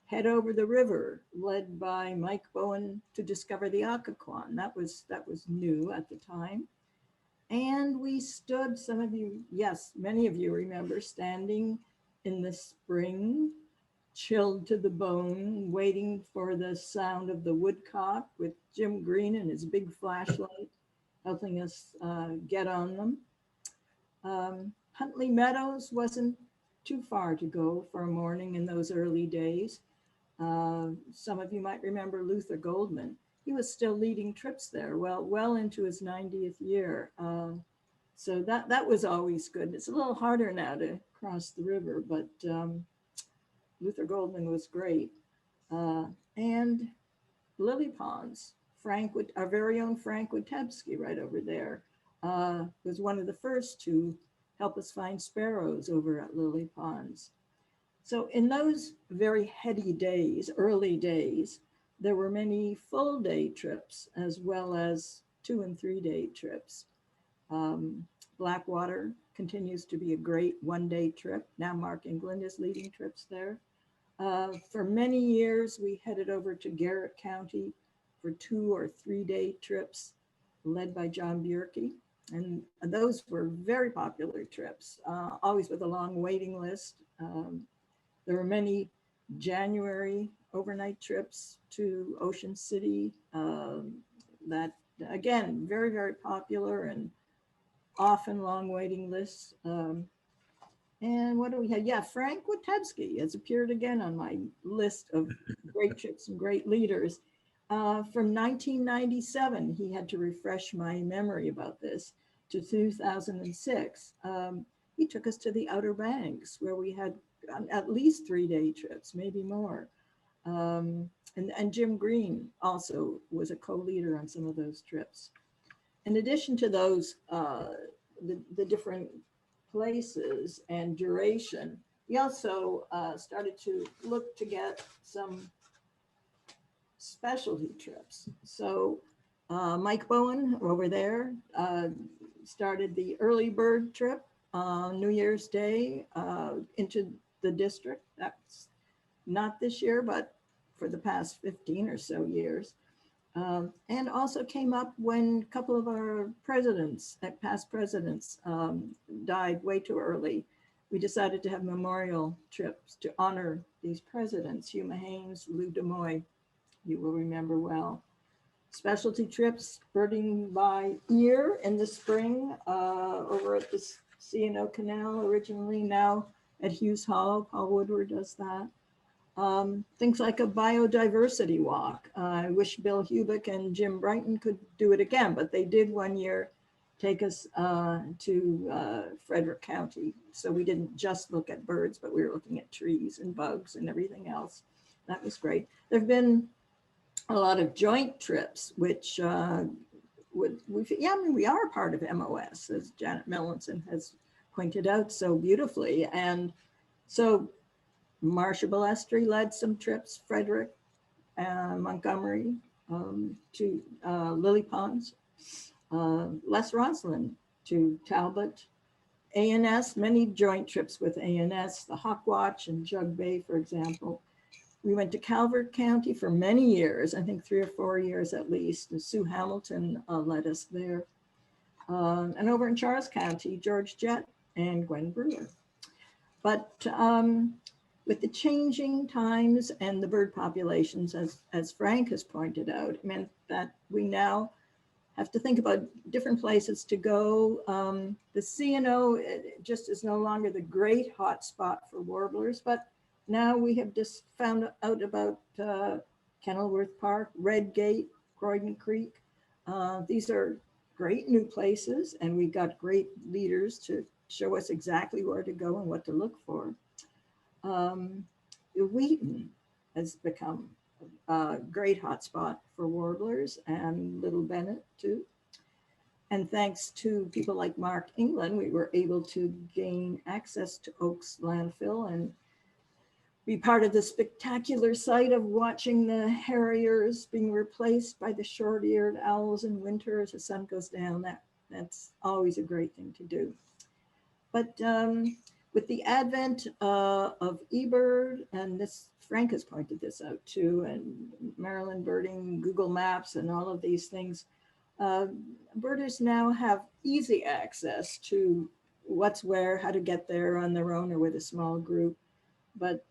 head over the river, led by Mike Bowen, to discover the Occoquan. That was new at the time. And we stood, some of you, yes, many of you remember standing in the spring, chilled to the bone, waiting for the sound of the woodcock with Jim Green and his big flashlight helping us get on them. Huntley Meadows wasn't too far to go for a morning in those early days. Some of you might remember Luther Goldman. He was still leading trips there, well into his 90th year. So that was always good. It's a little harder now to cross the river, but Luther Goldman was great. And lily ponds, our very own Frank Witebsky right over there, was one of the first to help us find sparrows over at lily ponds. So in those very heady days, early days, there were many full day trips as well as 2- and 3-day trips. Blackwater continues to be a great one-day trip. Now Mark England is leading trips there. For many years, we headed over to Garrett County for 2- or 3-day trips led by John Bierke. And those were very popular trips, always with a long waiting list. There were many January overnight trips to Ocean City that, again, very, very popular and often long waiting lists. And what do we have? Yeah, Frank Witebsky has appeared again on my list of great trips and great leaders. from 1997, he had to refresh my memory about this, to 2006. He took us to the Outer Banks, where we had at least 3-day trips, maybe more. And Jim Green also was a co-leader on some of those trips. In addition to those, the different places and duration, we also started to look to get some specialty trips. So Mike Bowen over there started the early bird trip on New Year's Day into the district. That's not this year, but for the past 15 or so years. And also came up when a couple of our presidents, past presidents, died way too early. We decided to have memorial trips to honor these presidents, Hugh Haynes, Lou DeMoy, you will remember well. Specialty trips, birding by ear in the spring over at the C&O Canal originally, now at Hughes Hollow. Paul Woodward does that. Things like a biodiversity walk. I wish Bill Hubick and Jim Brighton could do it again, but they did one year take us to Frederick County. So we didn't just look at birds, but we were looking at trees and bugs and everything else. That was great. There've been a lot of joint trips, which I mean, we are part of MOS, as Janet Millenson has pointed out so beautifully. And so Marcia Balestri led some trips, Frederick, Montgomery, to Lily Ponds, Les Roslin to Talbot, ANS, many joint trips with ANS, the Hawk Watch and Jug Bay, for example. We went to Calvert County for many years, I think 3 or 4 years at least, and Sue Hamilton led us there. And over in Charles County, George Jett and Gwen Brewer. But with the changing times and the bird populations, as Frank has pointed out, it meant that we now have to think about different places to go. The C&O just is no longer the great hotspot for warblers, but now we have just found out about Kenilworth Park, Red Gate, Croydon Creek. These are great new places, and we've got great leaders to show us exactly where to go and what to look for. Wheaton has become a great hotspot for warblers, and Little Bennett too. And thanks to people like Mark England, we were able to gain access to Oaks landfill and be part of the spectacular sight of watching the harriers being replaced by the short-eared owls in winter as the sun goes down. That's always a great thing to do. But with the advent of eBird, and this, Frank has pointed this out too, and Maryland Birding, Google Maps, and all of these things, birders now have easy access to what's where, how to get there on their own or with a small group. But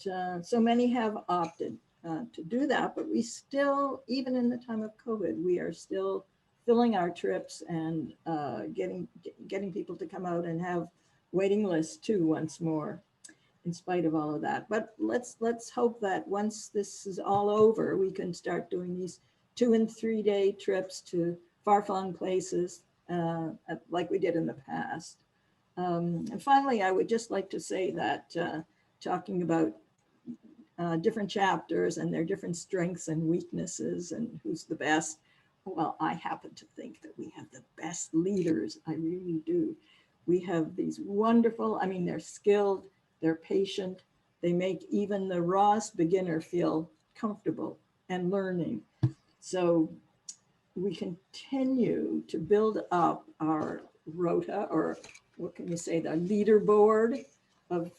so many have opted to do that, but we still, even in the time of COVID, we are still filling our trips and getting people to come out and have waiting lists too once more, in spite of all of that. But let's hope that once this is all over, we can start doing these 2- and 3-day trips to far-flung places like we did in the past. And finally, I would just like to say that talking about different chapters and their different strengths and weaknesses and who's the best, well, I happen to think that we have the best leaders. I really do. We have these wonderful, I mean, they're skilled, they're patient, they make even the rawest beginner feel comfortable and learning. So we continue to build up our rota, or what can you say, the leaderboard of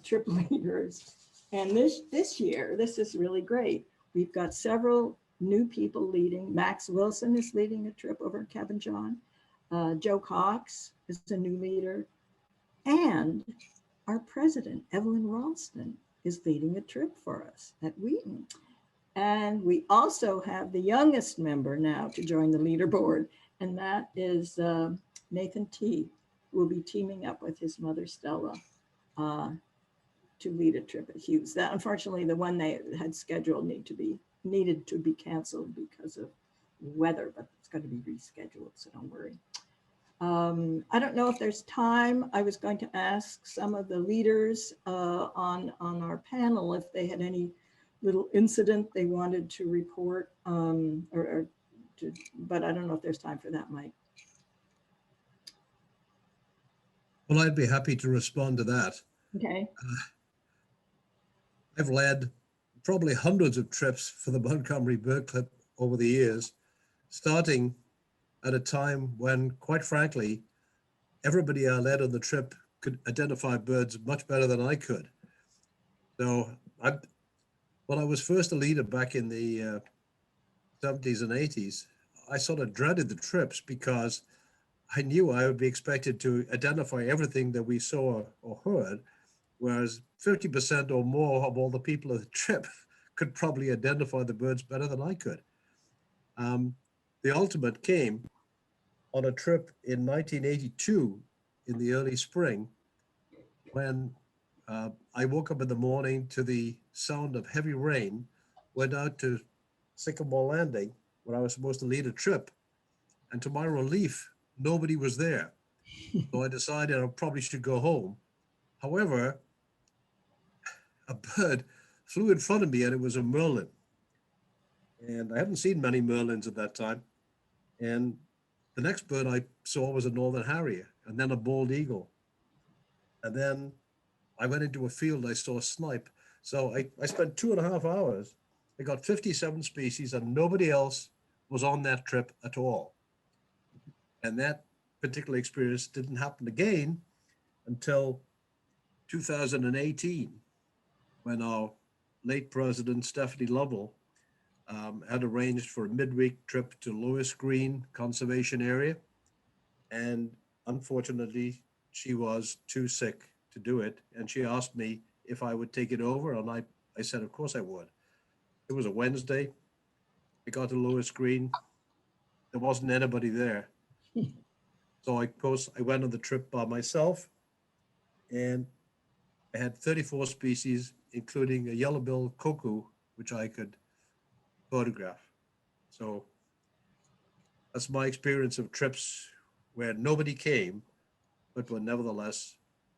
trip leaders. And this year, this is really great. We've got several new people leading. Max Wilson is leading a trip over at Cabin John. Joe Cox is a new leader. And our president, Evelyn Ralston, is leading a trip for us at Wheaton. And we also have the youngest member now to join the leaderboard, and that is Nathan T, who will be teaming up with his mother, Stella, to lead a trip at Hughes. That, unfortunately, the one they had scheduled needed to be canceled because of weather, but it's going to be rescheduled, so don't worry. I don't know if there's time. I was going to ask some of the leaders on our panel if they had any little incident they wanted to report, but I don't know if there's time for that, Mike. Well, I'd be happy to respond to that. Okay. I've led probably hundreds of trips for the Montgomery Bird Club over the years, starting at a time when, quite frankly, everybody I led on the trip could identify birds much better than I could. So when I was first a leader back in the 70s and 80s, I sort of dreaded the trips because I knew I would be expected to identify everything that we saw or heard, whereas 50% or more of all the people at the trip could probably identify the birds better than I could. The ultimate came on a trip in 1982 in the early spring when I woke up in the morning to the sound of heavy rain, went out to Sycamore Landing where I was supposed to lead a trip, and to my relief, nobody was there. So I decided I probably should go home. However, a bird flew in front of me and it was a merlin. And I hadn't seen many merlins at that time. And the next bird I saw was a northern harrier and then a bald eagle. And then I went into a field, I saw a snipe. So I spent 2.5 hours. I got 57 species and nobody else was on that trip at all. And that particular experience didn't happen again until 2018, when our late president, Stephanie Lovell, had arranged for a midweek trip to Lewis Green Conservation Area. And unfortunately, she was too sick to do it. And she asked me if I would take it over. And I said, of course I would. It was a Wednesday. I got to Lewis Green. There wasn't anybody there. So I went on the trip by myself, and I had 34 species, including a yellow-billed cuckoo, which I could photograph. So that's my experience of trips where nobody came, but were nevertheless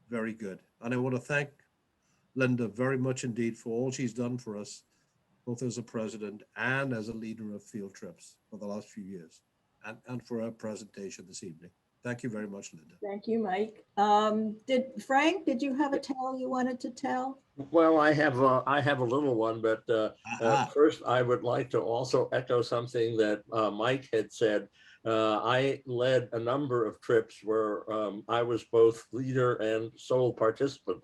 very good. And I want to thank Linda very much indeed for all she's done for us, both as a president and as a leader of field trips for the last few years, and for her presentation this evening. Thank you very much, Linda. Thank you, Mike. Did you have a tale you wanted to tell? Well, I have a little one, but first I would like to also echo something that Mike had said. I led a number of trips where I was both leader and sole participant,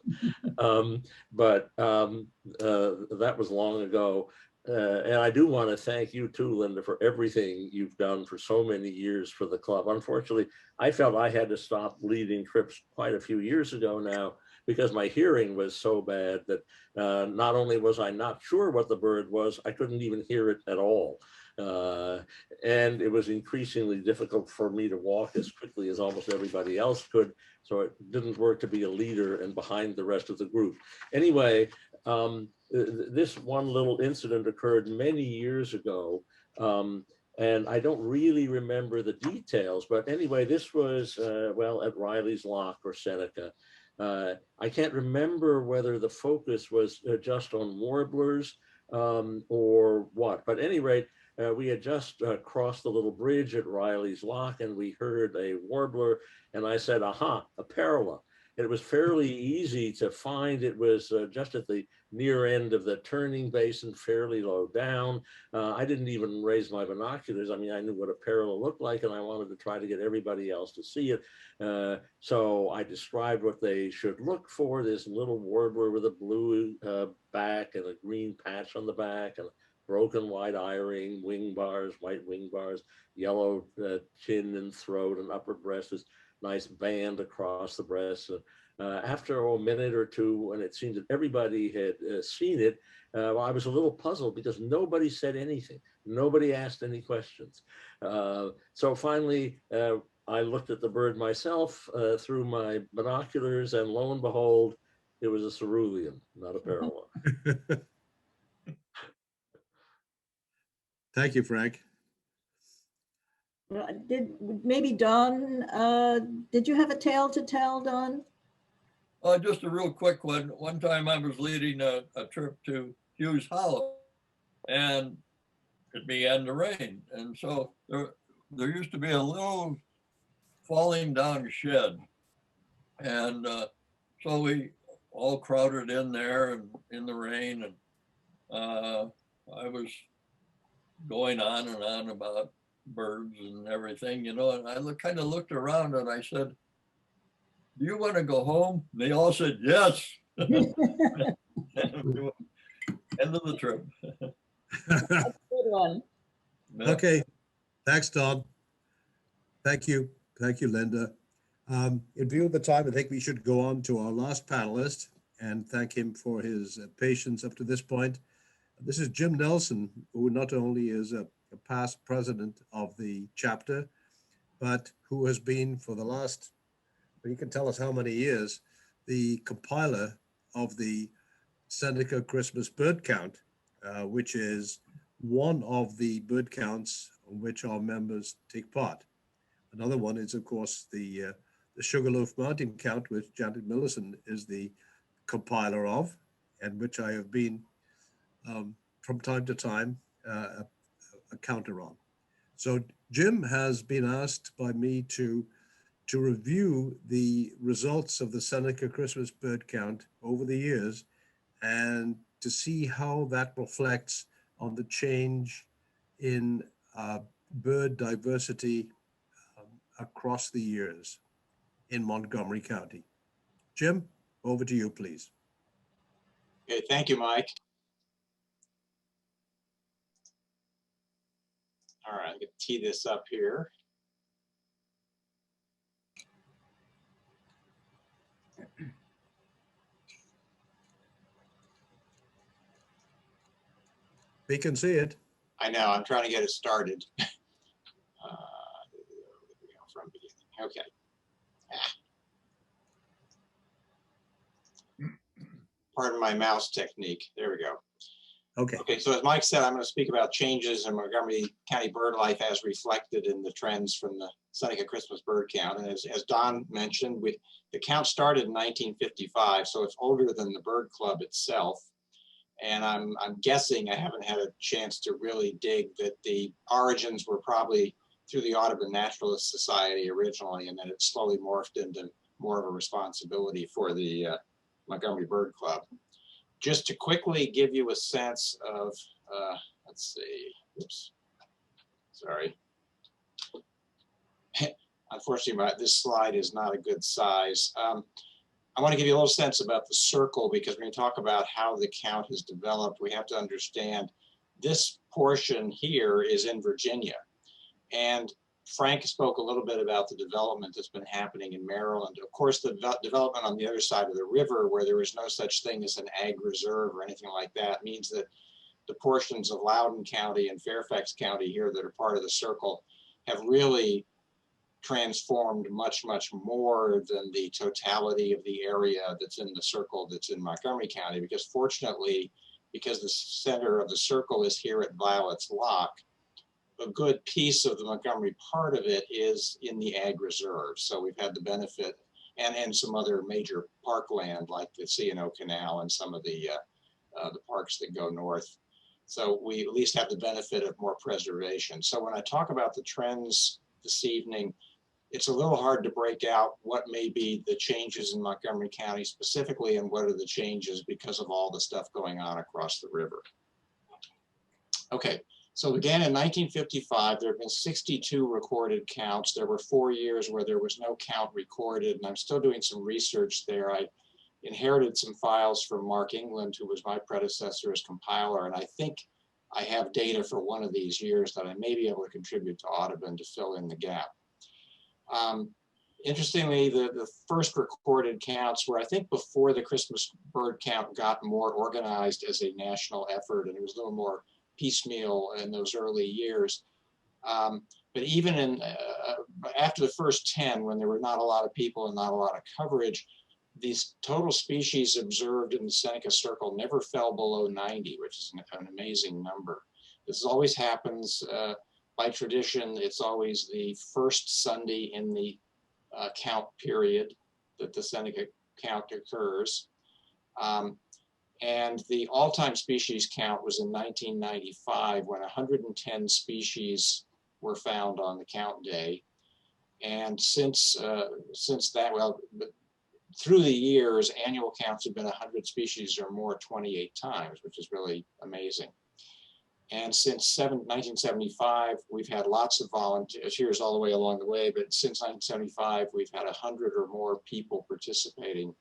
but that was long ago. And I do want to thank you too, Linda, for everything you've done for so many years for the club. Unfortunately, I felt I had to stop leading trips quite a few years ago now because my hearing was so bad that not only was I not sure what the bird was, I couldn't even hear it at all. And it was increasingly difficult for me to walk as quickly as almost everybody else could. So it didn't work to be a leader and behind the rest of the group. Anyway, this one little incident occurred many years ago. And I don't really remember the details, but anyway, this was, well, at Riley's Lock or Seneca. I can't remember whether the focus was just on warblers or what, but at any rate, we had just crossed the little bridge at Riley's Lock and we heard a warbler and I said, aha, a parula. It was fairly easy to find. It was just at the near end of the turning basin, fairly low down. I didn't even raise my binoculars. I mean, I knew what a parula looked like and I wanted to try to get everybody else to see it. So I described what they should look for. This little warbler with a blue back and a green patch on the back and broken white eye-ring, wing bars, white wing bars, yellow chin and throat and upper breast, this nice band across the breast. After a minute or two, when it seemed that everybody had seen it, I was a little puzzled because nobody said anything. Nobody asked any questions. So finally, I looked at the bird myself through my binoculars, and lo and behold, it was a cerulean, not a parula. Thank you, Frank. Maybe Don, did you have a tale to tell, Don? Just a real quick one. One time I was leading a trip to Hughes Hollow, and it began to rain. And so there used to be a little falling down shed. And so we all crowded in there and in the rain. And I was going on and on about birds and everything, you know, and I kind of looked around and I said, "Do you want to go home?" And they all said, "Yes." End of the trip. Good one. Yeah. Okay, thanks, Don. Thank you, Linda. In view of the time, I think we should go on to our last panelist and thank him for his patience up to this point. This is Jim Nelson, who not only is a past president of the chapter, but who has been for the last, well, you can tell us how many years, the compiler of the Seneca Christmas bird count, which is one of the bird counts on which our members take part. Another one is, of course, the Sugarloaf Mountain count, which Janet Millenson is the compiler of, and which I have been from time to time a counter on. So Jim has been asked by me to review the results of the Seneca Christmas bird count over the years and to see how that reflects on the change in bird diversity across the years in Montgomery County. Jim, over to you, please. Okay, thank you, Mike. All right, I'm gonna tee this up here. We can see it. I know, I'm trying to get it started. From beginning, okay. Pardon my mouse technique, there we go. Okay. Okay, so as Mike said, I'm going to speak about changes in Montgomery County bird life as reflected in the trends from the Seneca Christmas bird count. And as Don mentioned, the count started in 1955, so it's older than the bird club itself. And I'm guessing, I haven't had a chance to really dig, that the origins were probably through the Audubon Naturalist Society originally, and then it slowly morphed into more of a responsibility for the Montgomery Bird Club. Just to quickly give you a sense of, let's see, oops, sorry. Unfortunately, this slide is not a good size. I want to give you a little sense about the circle, because when you talk about how the count has developed, we have to understand this portion here is in Virginia. And Frank spoke a little bit about the development that's been happening in Maryland. Of course, the development on the other side of the river, where there is no such thing as an ag reserve or anything like that, means that the portions of Loudoun County and Fairfax County here that are part of the circle have really transformed much, much more than the totality of the area that's in the circle that's in Montgomery County, because fortunately, because the center of the circle is here at Violet's Lock, a good piece of the Montgomery part of it is in the ag reserve. So we've had the benefit, and some other major parkland like the C&O Canal and some of the parks that go north. So we at least have the benefit of more preservation. So when I talk about the trends this evening, it's a little hard to break out what may be the changes in Montgomery County specifically, and what are the changes because of all the stuff going on across the river. Okay. So again, in 1955, there have been 62 recorded counts. There were 4 years where there was no count recorded, and I'm still doing some research there. I inherited some files from Mark England, who was my predecessor as compiler, and I think I have data for one of these years that I may be able to contribute to Audubon to fill in the gap. Interestingly, the first recorded counts were, I think, before the Christmas bird count got more organized as a national effort, and it was a little more piecemeal in those early years. But even in after the first 10, when there were not a lot of people and not a lot of coverage, these total species observed in the Seneca Circle never fell below 90, which is an amazing number. This always happens by tradition. It's always the first Sunday in the count period that the Seneca count occurs. And the all-time species count was in 1995 when 110 species were found on the count day. And since that, well, through the years, annual counts have been 100 species or more 28 times, which is really amazing. And since 1975, we've had lots of volunteers all the way along the way, but since 1975, we've had 100 or more people participating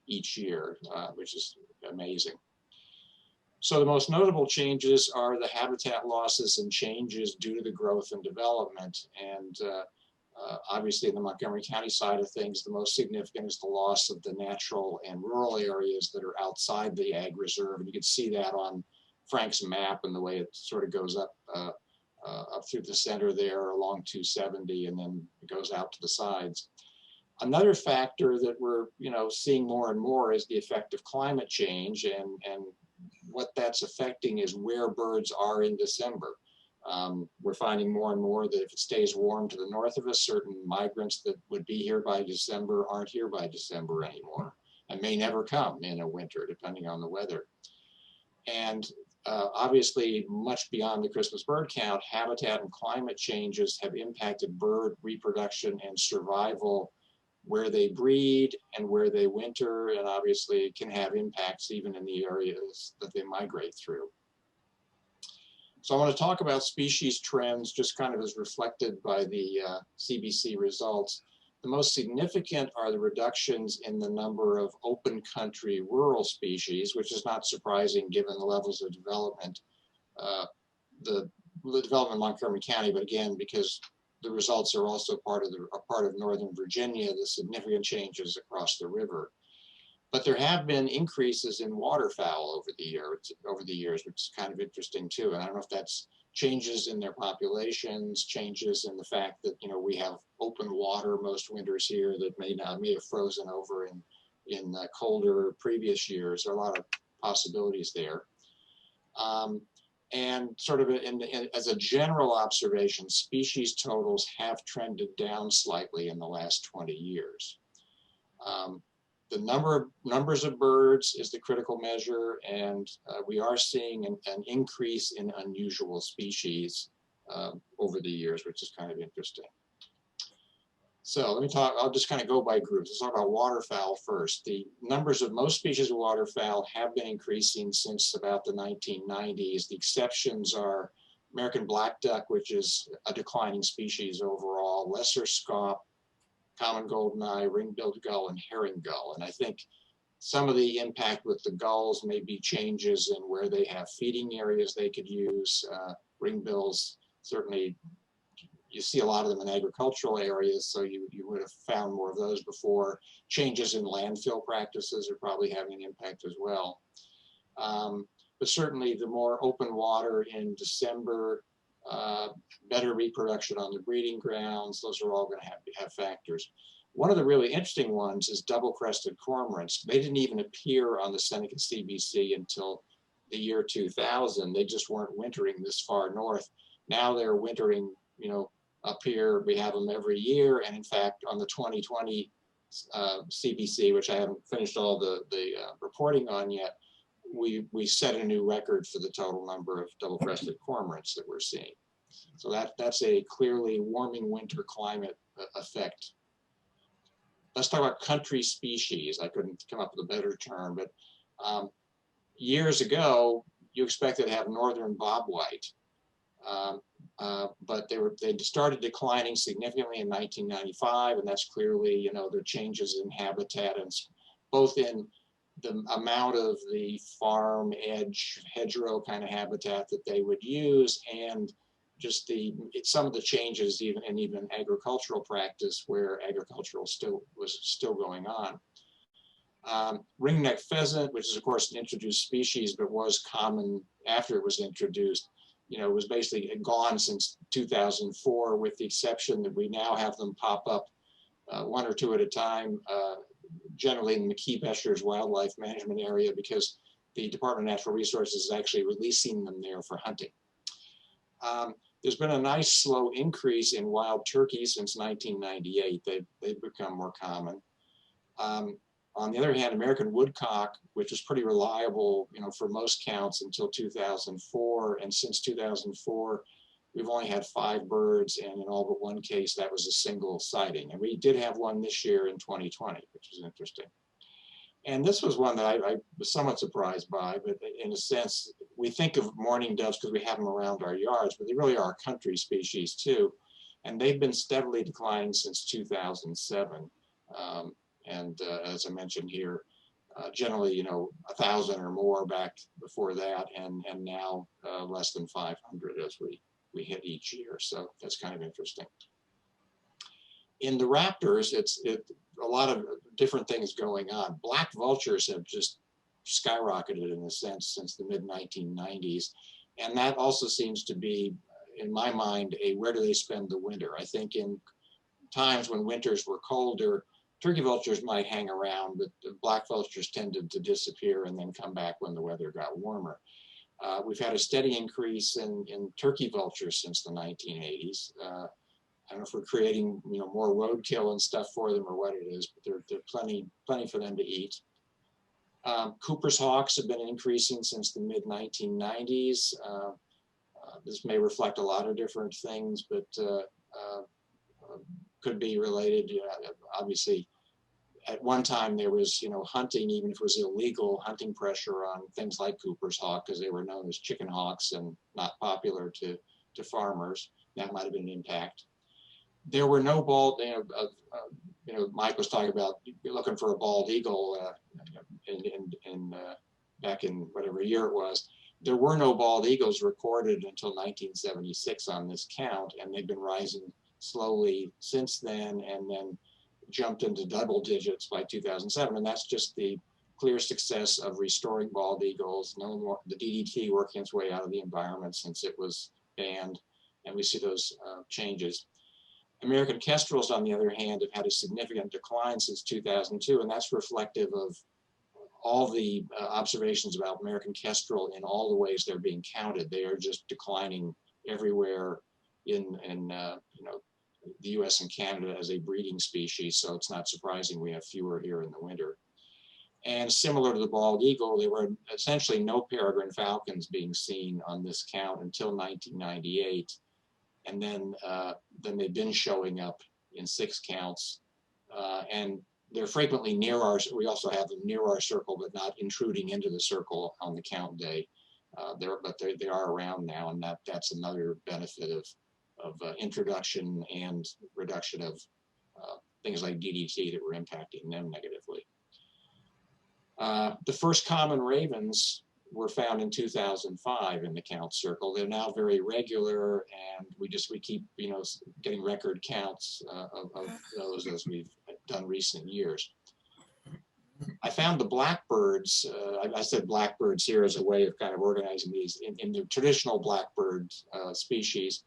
each year, which is amazing. So the most notable changes are the habitat losses and changes due to the growth and development. And obviously in the Montgomery County side of things, the most significant is the loss of the natural and rural areas that are outside the ag reserve. And you can see that on Frank's map and the way it sort of goes up through the center there along 270 and then it goes out to the sides. Another factor that we're seeing more and more is the effect of climate change, and what that's affecting is where birds are in December. We're finding more and more that if it stays warm to the north of us, certain migrants that would be here by December aren't here by December anymore and may never come in a winter, depending on the weather. And obviously, much beyond the Christmas bird count, habitat and climate changes have impacted bird reproduction and survival where they breed and where they winter, and obviously it can have impacts even in the areas that they migrate through. So I want to talk about species trends just kind of as reflected by the CBC results. The most significant are the reductions in the number of open country rural species, which is not surprising given the levels of development, the development in Montgomery County, but again, because the results are also part of Northern Virginia, the significant changes across the river. But there have been increases in waterfowl over the years, which is kind of interesting too. And I don't know if that's changes in their populations, changes in the fact that we have open water most winters here that may have frozen over in colder previous years. There are a lot of possibilities there. And sort of as a general observation, species totals have trended down slightly in the last 20 years. The numbers of birds is the critical measure, and we are seeing an increase in unusual species over the years, which is kind of interesting. So let me talk, I'll just kind of go by groups. Let's talk about waterfowl first. The numbers of most species of waterfowl have been increasing since about the 1990s. The exceptions are American black duck, which is a declining species overall, lesser scaup, common goldeneye, ring-billed gull, and herring gull. And I think some of the impact with the gulls may be changes in where they have feeding areas they could use. Ring-bills, certainly you see a lot of them in agricultural areas, so you would have found more of those before. Changes in landfill practices are probably having an impact as well. But certainly the more open water in December, better reproduction on the breeding grounds, those are all going to have factors. One of the really interesting ones is double-crested cormorants. They didn't even appear on the Seneca CBC until the year 2000. They just weren't wintering this far north. Now they're wintering, up here. We have them every year, and in fact, on the 2020 CBC, which I haven't finished all the reporting on yet, we set a new record for the total number of double-crested cormorants that we're seeing. So that's a clearly warming winter climate effect. Let's talk about country species. I couldn't come up with a better term, but years ago, you expected to have northern bobwhite. But they started declining significantly in 1995, and that's clearly, the changes in habitat, and both in the amount of the farm edge hedgerow kind of habitat that they would use, and just some of the changes even agricultural practice where agricultural was still going on. Ringneck pheasant, which is of course an introduced species, but was common after it was introduced, was basically gone since 2004, with the exception that we now have them pop up one or two at a time, generally in McKee-Bescher's wildlife management area, because the Department of Natural Resources is actually releasing them there for hunting. There's been a nice slow increase in wild turkeys since 1998. They've become more common. On the other hand, American woodcock, which was pretty reliable, for most counts until 2004, and since 2004, we've only had 5 birds, and in all but one case, that was a single sighting. And we did have one this year in 2020, which was interesting. And this was one that I was somewhat surprised by, but in a sense, we think of mourning doves because we have them around our yards, but they really are a country species too. And they've been steadily declining since 2007. And as I mentioned here, generally, 1,000 or more back before that, and now less than 500 as we hit each year. So that's kind of interesting. In the raptors, it's a lot of different things going on. Black vultures have just skyrocketed in a sense since the mid-1990s. And that also seems to be, in my mind, where do they spend the winter? I think in times when winters were colder, turkey vultures might hang around, but the black vultures tended to disappear and then come back when the weather got warmer. We've had a steady increase in turkey vultures since the 1980s. I don't know if we're creating, more roadkill and stuff for them or what it is, but there are plenty for them to eat. Cooper's hawks have been increasing since the mid-1990s. This may reflect a lot of different things, but could be related. Obviously, at one time there was, hunting, even if it was illegal, hunting pressure on things like Cooper's hawk because they were known as chicken hawks and not popular to farmers. That might have been an impact. There were no bald, Mike was talking about looking for a bald eagle back in whatever year it was. There were no bald eagles recorded until 1976 on this count, and they've been rising slowly since then, and then jumped into double digits by 2007. And that's just the clear success of restoring bald eagles. No more the DDT working its way out of the environment since it was banned, and we see those changes. American kestrels, on the other hand, have had a significant decline since 2002, and that's reflective of all the observations about American kestrel in all the ways they're being counted. They are just declining everywhere in the U.S. and Canada as a breeding species, so it's not surprising we have fewer here in the winter. And similar to the bald eagle, there were essentially no peregrine falcons being seen on this count until 1998. And then they've been showing up in 6 counts. And they're frequently near we also have them near our circle, but not intruding into the circle on the count day. But they are around now, and that's another benefit of introduction and reduction of things like DDT that were impacting them negatively. The first common ravens were found in 2005 in the count circle. They're now very regular, and we keep getting record counts of those as we've done recent years. I found the blackbirds. I said blackbirds here as a way of kind of organizing these in the traditional blackbird species.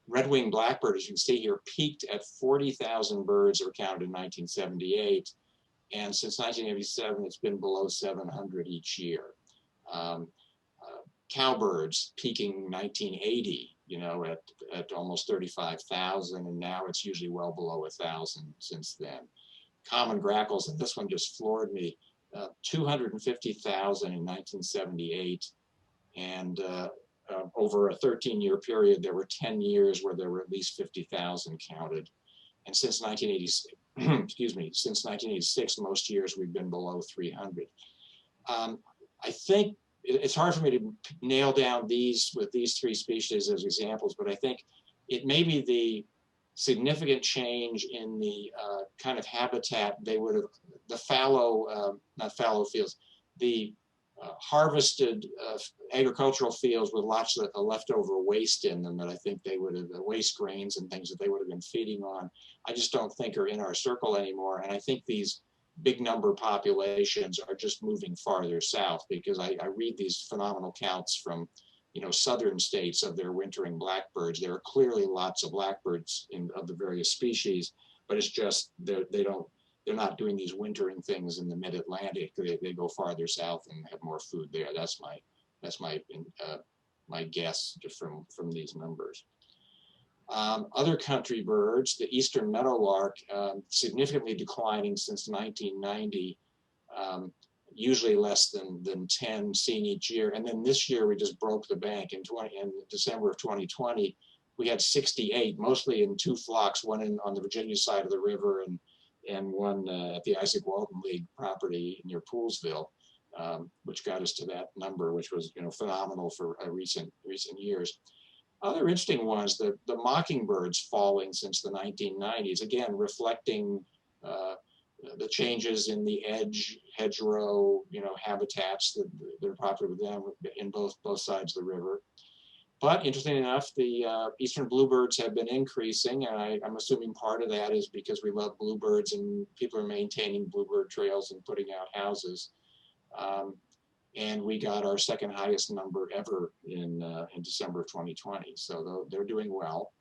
Red-winged blackbird, as you can see here, peaked at 40,000 birds that were counted in 1978, and since 1987, it's been below 700 each year. Cowbirds peaking 1980, at almost 35,000, and now it's usually well below 1,000 since then. Common grackles, and this one just floored me, 250,000 in 1978, and over a 13-year period, there were 10 years where there were at least 50,000 counted. And since 1980, since 1986, most years we've been below 300. I think it's hard for me to nail down these 3 species as examples, but I think it may be the significant change in the kind of habitat they would have, the fallow, not fallow fields, the harvested agricultural fields with lots of leftover waste in them that I think they would have, waste grains and things that they would have been feeding on, I just don't think are in our circle anymore. And I think these big number populations are just moving farther south, because I read these phenomenal counts from southern states of their wintering blackbirds. There are clearly lots of blackbirds of the various species, but it's just they're not doing these wintering things in the mid-Atlantic. They go farther south and have more food there. That's my my guess just from these numbers. Other country birds, the eastern meadowlark, significantly declining since 1990, usually less than 10 seen each year. And then this year we just broke the bank. In December of 2020, we had 68, mostly in two flocks, one on the Virginia side of the river and one at the Isaac Walton League property near Poolsville, which got us to that number, which was phenomenal for recent years. Other interesting ones, the mockingbirds falling since the 1990s, again, reflecting the changes in the hedgerow, habitats that are popular with them in both sides of the river. But interestingly enough, the eastern bluebirds have been increasing, and I'm assuming part of that is because we love bluebirds and people are maintaining bluebird trails and putting out houses. And we got our second highest number ever in December of 2020. So they're doing well.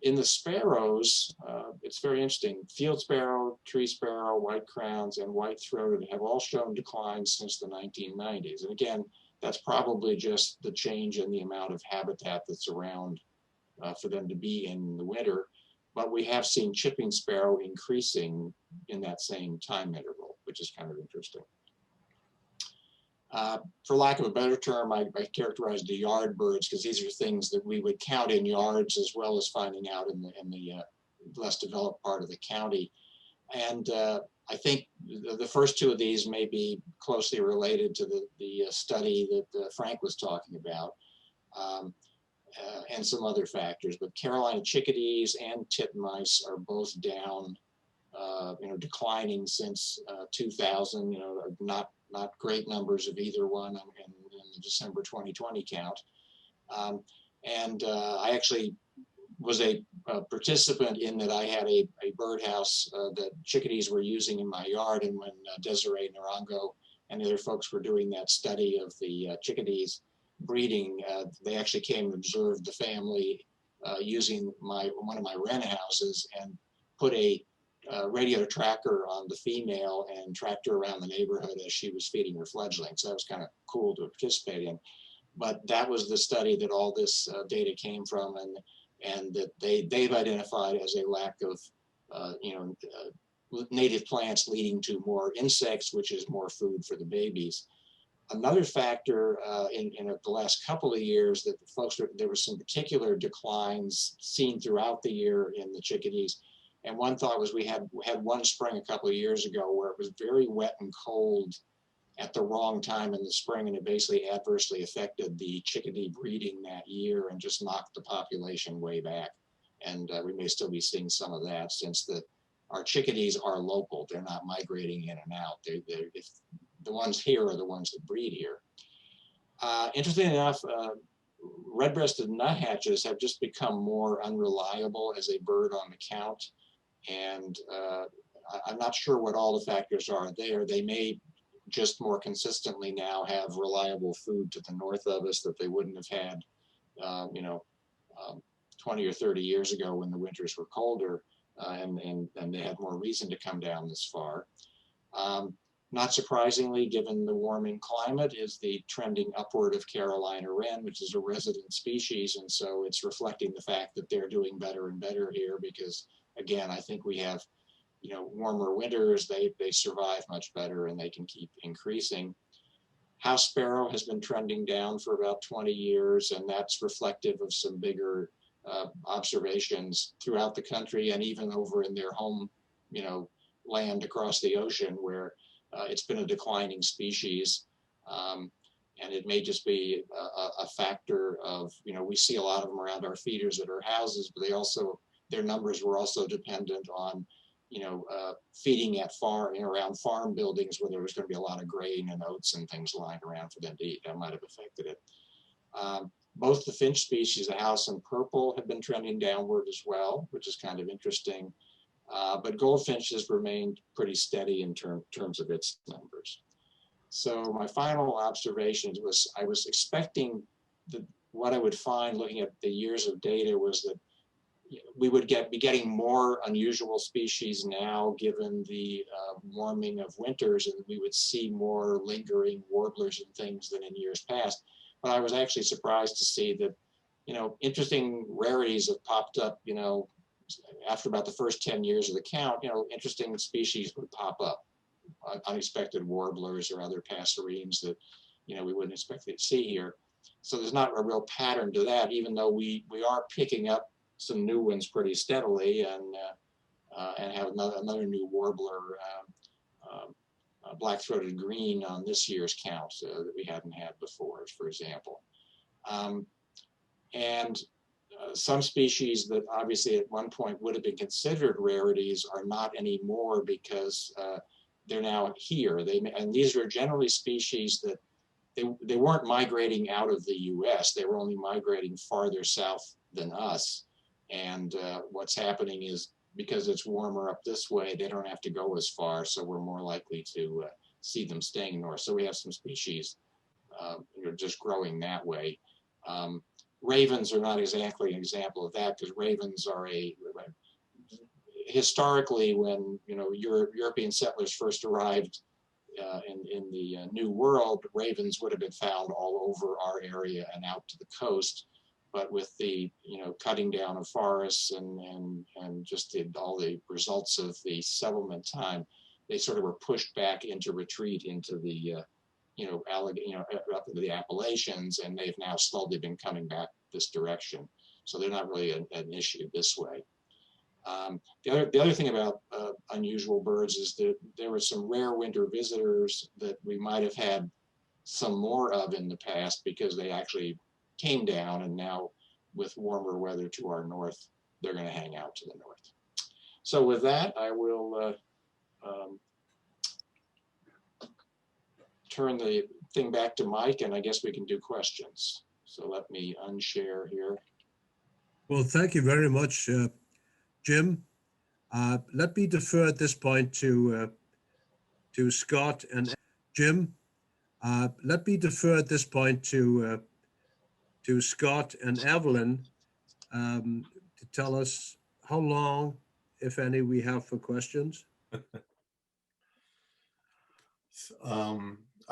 In the sparrows, it's very interesting. Field sparrow, tree sparrow, white crowns, and white-throated have all shown declines since the 1990s. And again, that's probably just the change in the amount of habitat that's around for them to be in the winter. But we have seen chipping sparrow increasing in that same time interval, which is kind of interesting. For lack of a better term, I characterize the yard birds because these are things that we would count in yards as well as finding out in the less developed part of the county. And I think the first two of these may be closely related to the study that Frank was talking about, and some other factors. But Carolina chickadees and titmice are both down, declining since 2000. Not great numbers of either one in the December 2020 count. I actually was a participant in that. I had a birdhouse that chickadees were using in my yard, and when Desiree Narango and the other folks were doing that study of the chickadees breeding, they actually came and observed the family using one of my wren houses and put a radio tracker on the female and tracked her around the neighborhood as she was feeding her fledglings. So that was kind of cool to participate in. But that was the study that all this data came from, and that they've identified as a lack of native plants leading to more insects, which is more food for the babies. Another factor in the last couple of years that there were some particular declines seen throughout the year in the chickadees. And one thought was we had one spring a couple of years ago where it was very wet and cold at the wrong time in the spring, and it basically adversely affected the chickadee breeding that year and just knocked the population way back. And we may still be seeing some of that since our chickadees are local. They're not migrating in and out. If the ones here are the ones that breed here. Interestingly enough, red-breasted nuthatches have just become more unreliable as a bird on the count. And I'm not sure what all the factors are there. They may just more consistently now have reliable food to the north of us that they wouldn't have had, 20 or 30 years ago when the winters were colder, and they had more reason to come down this far. Not surprisingly, given the warming climate, is the trending upward of Carolina wren, which is a resident species. And so it's reflecting the fact that they're doing better and better here because, again, I think we have, warmer winters, they survive much better and they can keep increasing. House sparrow has been trending down for about 20 years, and that's reflective of some bigger observations throughout the country and even over in their home, land across the ocean where it's been a declining species. And it may just be a factor of, we see a lot of them around our feeders at our houses, but their numbers were also dependent on, feeding at around farm buildings where there was going to be a lot of grain and oats and things lying around for them to eat. That might have affected it. Both the finch species, the house and purple, have been trending downward as well, which is kind of interesting. But goldfinch has remained pretty steady in terms of its numbers. So my final observation was I was expecting that what I would find looking at the years of data was that we would be getting more unusual species now given the warming of winters, and we would see more lingering warblers and things than in years past. but I was actually surprised to see that, interesting rarities have popped up, after about the first 10 years of the count, interesting species would pop up, unexpected warblers or other passerines that, we wouldn't expect to see here. So there's not a real pattern to that, even though we are picking up some new ones pretty steadily, and have another new warbler, black-throated green on this year's count that we hadn't had before, for example. Some species that obviously at one point would have been considered rarities are not anymore because they're now here. And these are generally species that they weren't migrating out of the US. They were only migrating farther south than us. And what's happening is because it's warmer up this way, they don't have to go as far. So we're more likely to see them staying north. So we have some species just growing that way. Ravens are not exactly an example of that, because ravens are historically, when European settlers first arrived in the New World, ravens would have been found all over our area and out to the coast. But with the cutting down of forests and just all the results of the settlement time, they sort of were pushed back into retreat into the up into the Appalachians, and they've now slowly been coming back this direction. So they're not really an issue this way. The other thing about unusual birds is that there were some rare winter visitors that we might have had some more of in the past because they actually came down, and now with warmer weather to our north, they're going to hang out to the north. So with that, I will turn the thing back to Mike, and I guess we can do questions. So let me unshare here. Well, thank you very much, Jim. Let me defer at this point to Scott and Jim. Let me defer at this point to Scott and Evelyn to tell us how long, if any, we have for questions.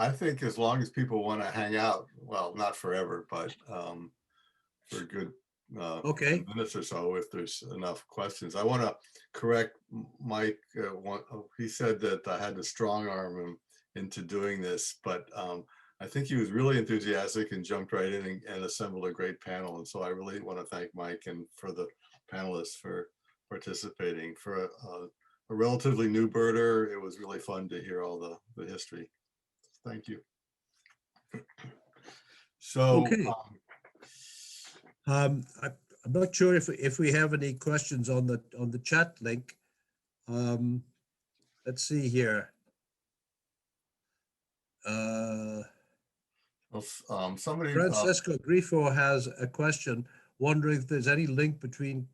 I think as long as people want to hang out, well, not forever, but for a good Okay. minutes or so, if there's enough questions. I want to correct Mike. He said that I had to strong arm him into doing this, but I think he was really enthusiastic and jumped right in and assembled a great panel. And so I really want to thank Mike and for the panelists for participating. For a relatively new birder, it was really fun to hear all the history. Thank you. So, okay. I'm not sure if we have any questions on the chat link. Let's see here. Somebody, Francesco Grifo has a question, wondering if there's any link between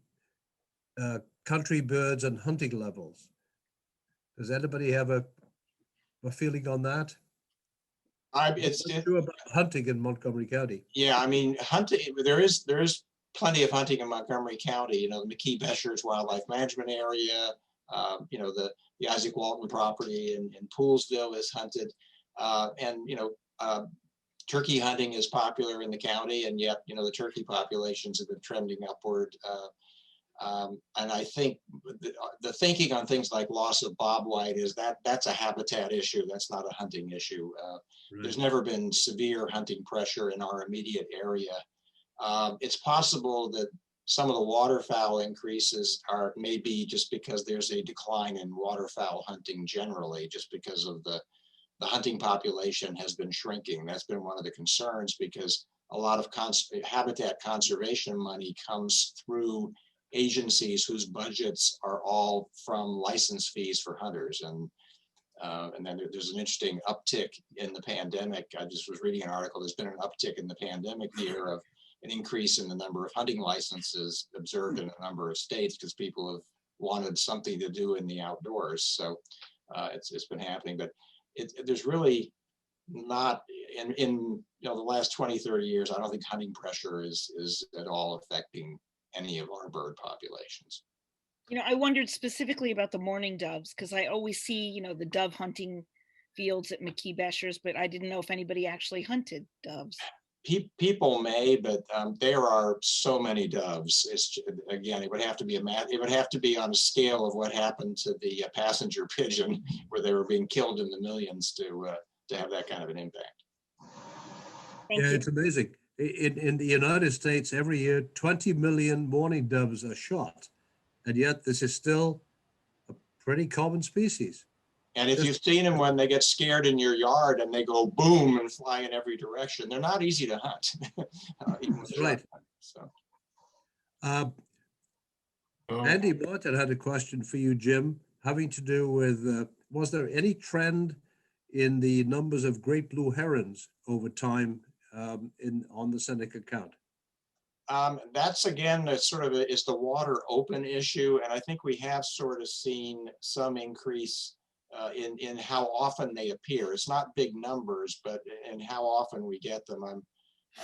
country birds and hunting levels. Does anybody have a feeling on that? It's true about hunting in Montgomery County. Yeah, I mean, hunting. There is plenty of hunting in Montgomery County. The McKee-Beschers Wildlife Management Area. The Isaac Walton property in Poolsville is hunted, and turkey hunting is popular in the county, and yet the turkey populations have been trending upward. And I think the thinking on things like loss of bobwhite is that's a habitat issue. That's not a hunting issue. Right. There's never been severe hunting pressure in our immediate area. It's possible that some of the waterfowl increases are maybe just because there's a decline in waterfowl hunting generally, just because of the hunting population has been shrinking. That's been one of the concerns, because a lot of habitat conservation money comes through agencies whose budgets are all from license fees for hunters. And then there's an interesting uptick in the pandemic. I just was reading an article. There's been an uptick in the pandemic year of an increase in the number of hunting licenses observed in a number of states, because people have wanted something to do in the outdoors. So it's been happening, but there's really not in the last 20, 30 years, I don't think hunting pressure is at all affecting any of our bird populations. I wondered specifically about the mourning doves, because I always see, the dove hunting fields at McKee-Beschers, but I didn't know if anybody actually hunted doves. people may, but there are so many doves. Again, it would have to be it would have to be on a scale of what happened to the passenger pigeon, where they were being killed in the millions to have that kind of an impact. Thank Yeah, you. it's amazing. In the United States, every year, 20 million mourning doves are shot. And yet this is still a pretty common species. And if you've seen them when they get scared in your yard and they go boom and fly in every direction, they're not easy to hunt. Even with That's right. shotgun, so. Andy Martin had a question for you, Jim, having to do with, was there any trend in the numbers of great blue herons over time on the Seneca count? That's again, is the water open issue. And I think we have sort of seen some increase in how often they appear. It's not big numbers, but in how often we get them. I'm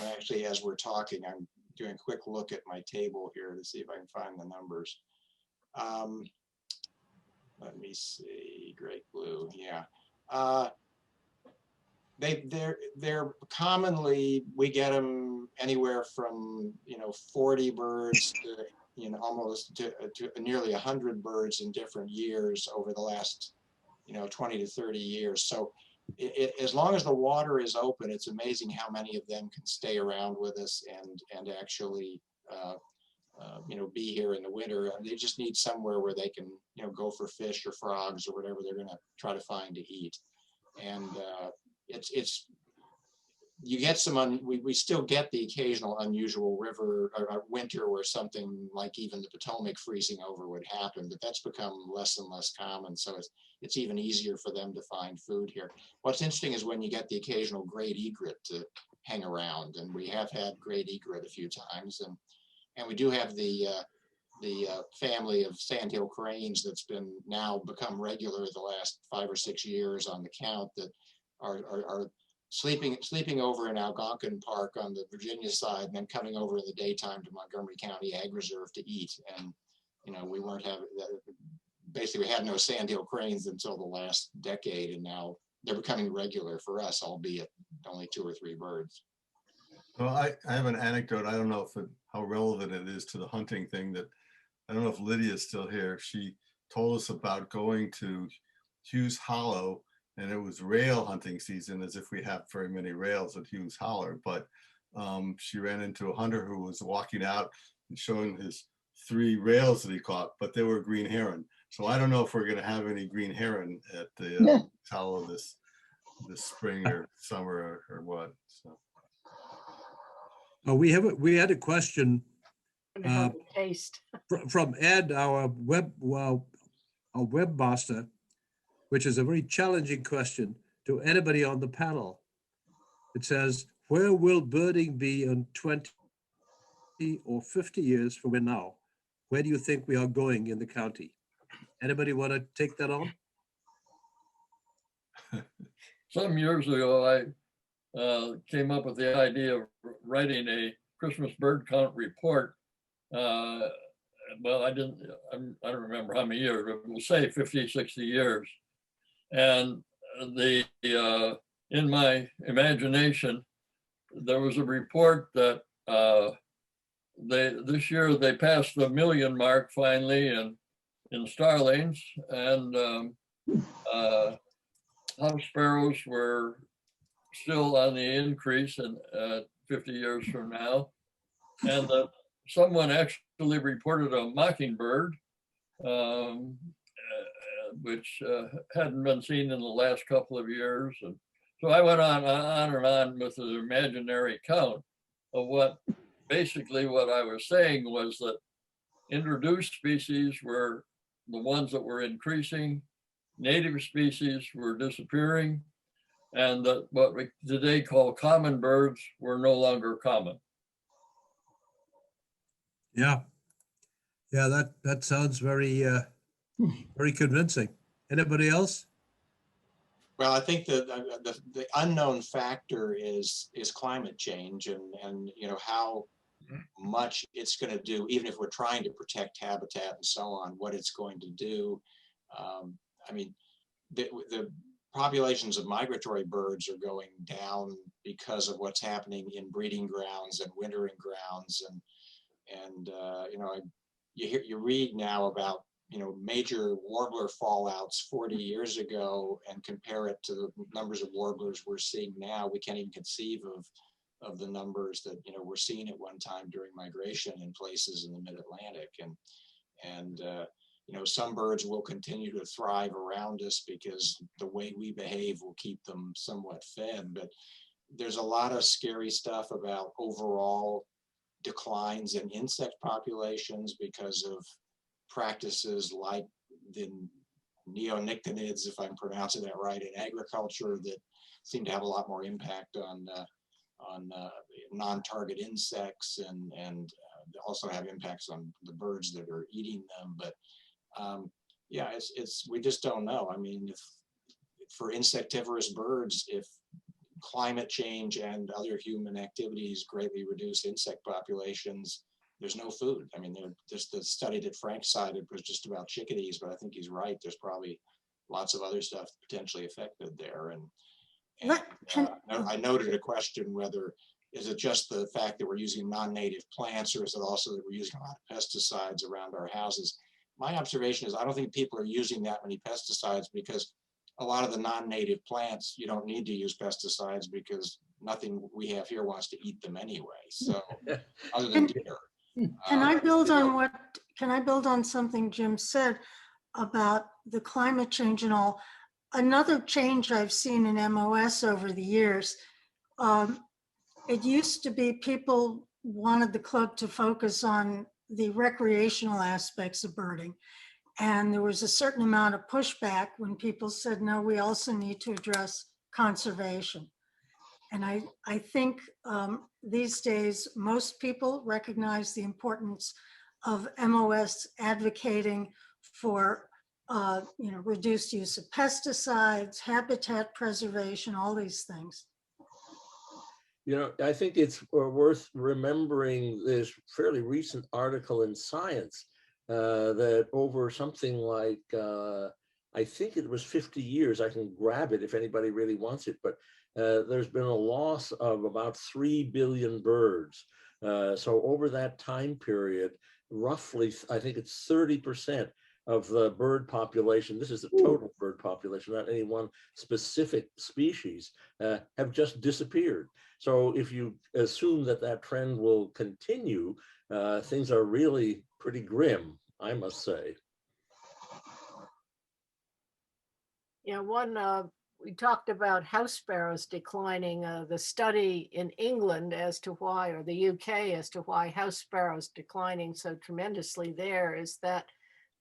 actually, as we're talking, I'm doing a quick look at my table here to see if I can find the numbers. Let me see, great blue, yeah. They're commonly, we get them anywhere from 40 birds to almost to nearly 100 birds in different years over the last 20 to 30 years. So as long as the water is open, it's amazing how many of them can stay around with us and actually be here in the winter. They just need somewhere where they can go for fish or frogs or whatever they're going to try to find to eat. And you get some, we still get the occasional unusual river or winter where something like even the Potomac freezing over would happen, but that's become less and less common. So it's even easier for them to find food here. What's interesting is when you get the occasional great egret to hang around, and we have had great egret a few times, and we do have the family of sandhill cranes that's now become regular the last 5 or 6 years on the count that are sleeping over in Algonquin Park on the Virginia side, and then coming over in the daytime to Montgomery County Ag Reserve to eat. And we weren't having basically we had no sandhill cranes until the last decade, and now they're becoming regular for us, albeit only 2 or 3 birds. Well, I have an anecdote. I don't know how relevant it is to the hunting thing. That I don't know if Lydia's still here. She told us about going to Hughes Hollow, and it was rail hunting season, as if we have very many rails at Hughes Hollow. But she ran into a hunter who was walking out and showing his 3 rails that he caught, but they were green heron. So I don't know if we're going to have any green heron at the Hollow this spring or summer or what. So. We had a question Taste. from Ed, our webmaster, which is a very challenging question to anybody on the panel. It says, where will birding be in 20 or 50 years from now? Where do you think we are going in the county? Anybody want to take that on? Some years ago, I came up with the idea of writing a Christmas bird count report. Well, I don't remember how many years, but we'll say 50, 60 years. And in my imagination, there was a report that this year they passed the 1 million mark finally in starlings, and house sparrows were still on the increase in 50 years from now. And someone actually reported a mockingbird, which hadn't been seen in the last couple of years. And so I went on and on with the imaginary count of what I was saying was that introduced species were the ones that were increasing, native species were disappearing, and that what we today call common birds were no longer common. Yeah, that sounds very very convincing. Anybody else? Well, I think the unknown factor is climate change and how much it's going to do, even if we're trying to protect habitat and so on, what it's going to do. I mean, populations of migratory birds are going down because of what's happening in breeding grounds and wintering grounds, and you know, you read now about, you know, major warbler fallouts 40 years ago and compare it to the numbers of warblers we're seeing now. We can't even conceive of the numbers that, you know, were seen at one time during migration in places in the mid-Atlantic. And you know, some birds will continue to thrive around us because the way we behave will keep them somewhat fed. But there's a lot of scary stuff about overall declines in insect populations because of practices like the neonicotinoids, if I'm pronouncing that right, in agriculture that seem to have a lot more impact on non-target insects and also have impacts on the birds that are eating them. But yeah, we just don't know. I mean, if for insectivorous birds, if climate change and other human activities greatly reduce insect populations, there's no food. I mean, there's the study that Frank cited was just about chickadees, but I think he's right. There's probably lots of other stuff potentially affected there. And I noted a question whether, is it just the fact that we're using non-native plants, or is it also that we're using a lot of pesticides around our houses? My observation is I don't think people are using that many pesticides because a lot of the non-native plants, you don't need to use pesticides because nothing we have here wants to eat them anyway. So other than deer. Can I build on something Jim said about the climate change and all? Another change I've seen in MOS over the years, it used to be people wanted the club to focus on the recreational aspects of birding. And there was a certain amount of pushback when people said, no, we also need to address conservation. And I think these days, most people recognize the importance of MOS advocating for reduced use of pesticides, habitat preservation, all these things. You know, I think it's worth remembering this fairly recent article in Science that over something like, I think it was 50 years, I can grab it if anybody really wants it, but there's been a loss of about 3 billion birds. So over that time period, roughly, I think it's 30% of the bird population, this is the total bird population, not any one specific species, have just disappeared. So if you assume that that trend will continue, things are really pretty grim, I must say. Yeah, we talked about house sparrows declining. The study in England as to why, or the UK as to why house sparrows declining so tremendously there is that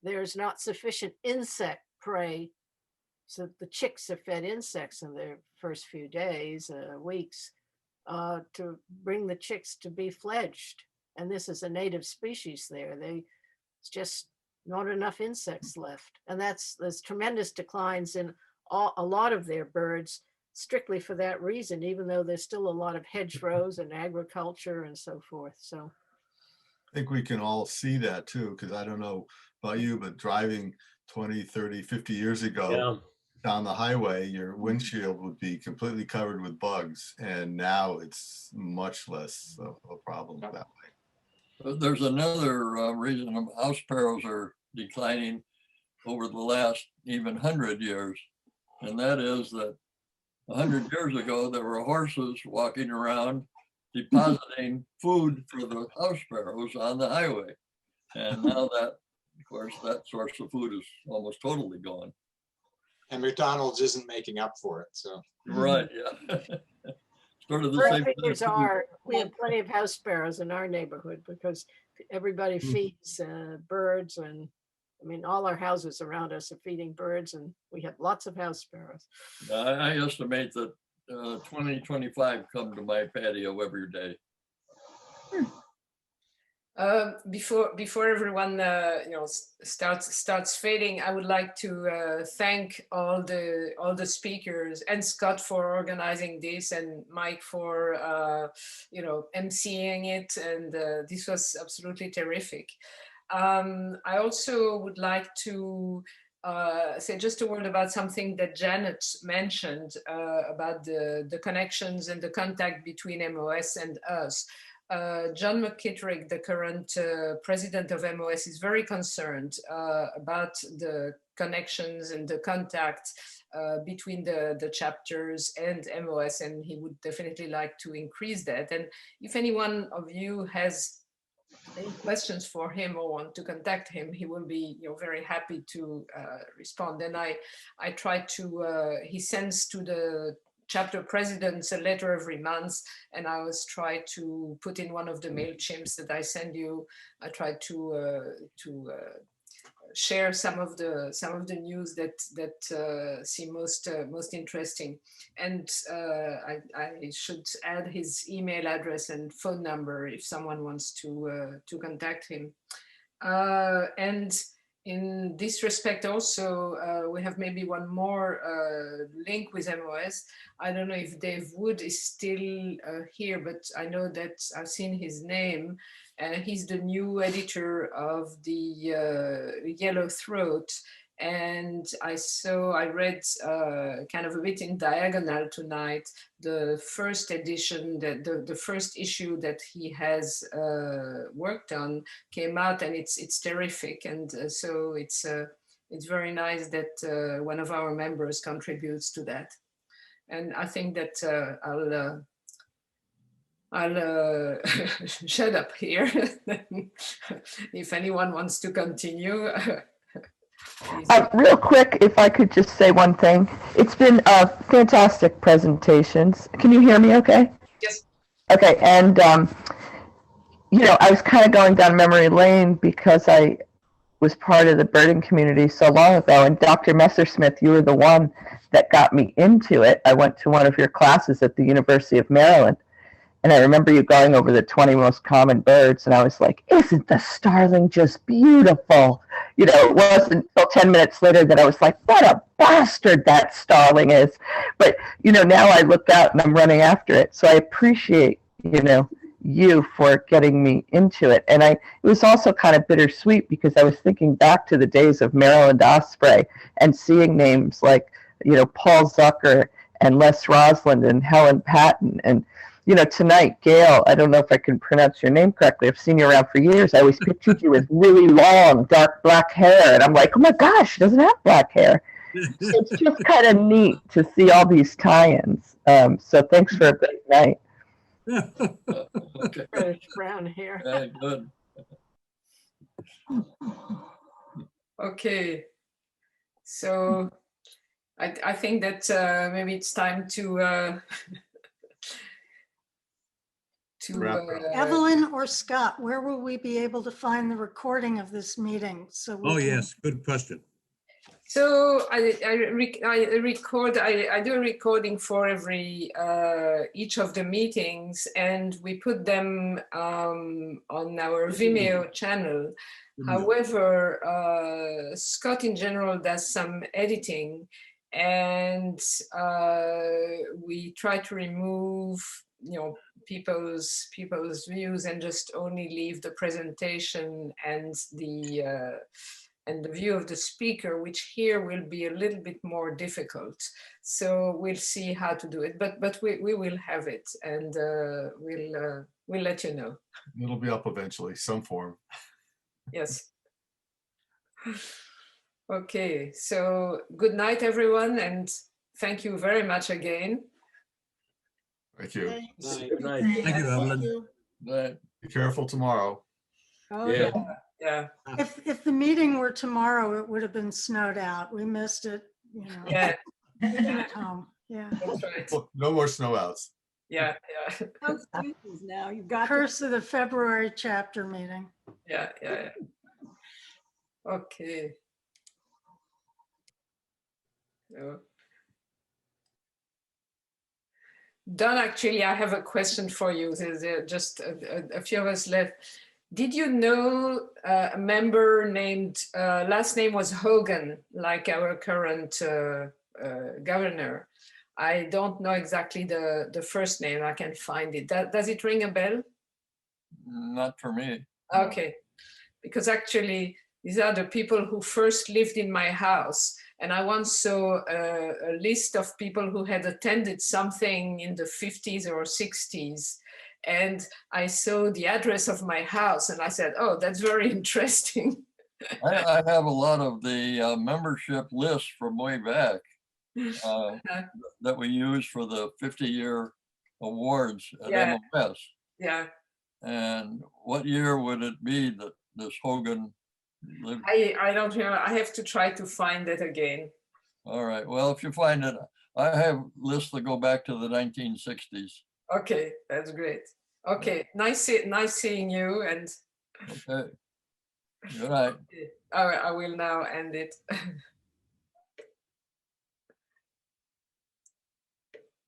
there's not sufficient insect prey. So the chicks are fed insects in their first few days, weeks, to bring the chicks to be fledged. And this is a native species there. It's just not enough insects left. And there's tremendous declines in a lot of their birds strictly for that reason, even though there's still a lot of hedgerows and agriculture and so forth. So I think we can all see that too, because I don't know about you, but driving 20, 30, 50 years ago down the highway, your windshield would be completely covered with bugs. And now it's much less of a problem that way. There's another reason house sparrows are declining over the last even 100 years. And that is that 100 years ago, there were horses walking around depositing food for the house sparrows on the highway. And now that, of course, that source of food is almost totally gone. And McDonald's isn't making up for it, so. Right, yeah. Sort of the same thing. We have plenty of house sparrows in our neighborhood because everybody feeds birds, and I mean, all our houses around us are feeding birds, and we have lots of house sparrows. I estimate that 20, 25 come to my patio every day. Before everyone starts fading, I would like to thank all the speakers and Scott for organizing this, and Mike for emceeing it, and this was absolutely terrific. I also would like to say just a word about something that Janet mentioned about the connections and the contact between MOS and us. John McKittrick, the current president of MOS, is very concerned about the connections and the contact between the chapters and MOS, and he would definitely like to increase that. And if anyone of you has any questions for him or want to contact him, he will be very happy to respond. And I try to, he sends to the chapter presidents a letter every month, and I always try to put in one of the MailChimps that I send you. I try to share some of the news that seem most interesting. And I should add his email address and phone number if someone wants to contact him. And in this respect also, we have maybe one more link with MOS. I don't know if Dave Wood is still here, but I know that I've seen his name. He's the new editor of the Yellow Throat. And I read kind of a bit in diagonal tonight, the first edition, the first issue that he has worked on came out, and it's terrific. And so it's very nice that one of our members contributes to that. And I think that I'll shut up here. If anyone wants to continue. Real quick, if I could just say one thing. It's been fantastic presentations. Can you hear me okay? Yes. Okay, and I was kind of going down memory lane because I was part of the birding community so long ago, and Dr. Messersmith, you were the one that got me into it. I went to one of your classes at the University of Maryland, and I remember you going over the 20 most common birds, and I was like, isn't the starling just beautiful? It wasn't until 10 minutes later that I was like, what a bastard that starling is. But, now I look out and I'm running after it. So I appreciate, you for getting me into it. And it was also kind of bittersweet because I was thinking back to the days of Maryland Osprey and seeing names like, Paul Zucker and Les Rosland and Helen Patton. And, tonight, Gail, I don't know if I can pronounce your name correctly. I've seen you around for years. I always pictured you with really long, dark black hair. And I'm like, oh my gosh, she doesn't have black hair. So it's just kind of neat to see all these tie-ins. So thanks for a great night. Okay. Reddish brown hair. Very good. Okay. So I think that maybe it's time to Evelyn or Scott, where will we be able to find the recording of this meeting? So Yes, good question. So I do a recording for every each of the meetings, and we put them on our Vimeo channel. However, Scott in general does some editing, and we try to remove people's views and just only leave the presentation and the view of the speaker, which here will be a little bit more difficult. So we'll see how to do it, but we will have it, and we'll let you know. It'll be up eventually, some form. Yes. Okay, so good night, everyone, and thank you very much again. Thank you. Good night. Thank you, Evelyn. Be careful tomorrow. Oh, Yeah. Yeah. If the meeting were tomorrow, it would have been snowed out. We missed it, Yeah. at home. Yeah. That's right. No more snow outs. Yeah. no excuses now. You've got to Curse of the February chapter meeting. Yeah. Okay. So, Don, actually, I have a question for you. There's just a few of us left. Did you know a member named, last name was Hogan, like our current governor? I don't know exactly the first name. I can find it. Does it ring a bell? Not for me. Okay, because actually These are the people who first lived in my house. And I once saw a list of people who had attended something in the 50s or 60s. And I saw the address of my house and I said, oh, that's very interesting. I have a lot of the membership lists from way back that we use for the 50-year awards at Yeah. MOS. Yeah, And what year would it be that this Hogan lived? I don't remember. I have to try to find it again. All right. Well, if you find it, I have lists that go back to the 1960s. Okay, that's great. Okay, nice seeing you. And Okay. Good night. I will now end it.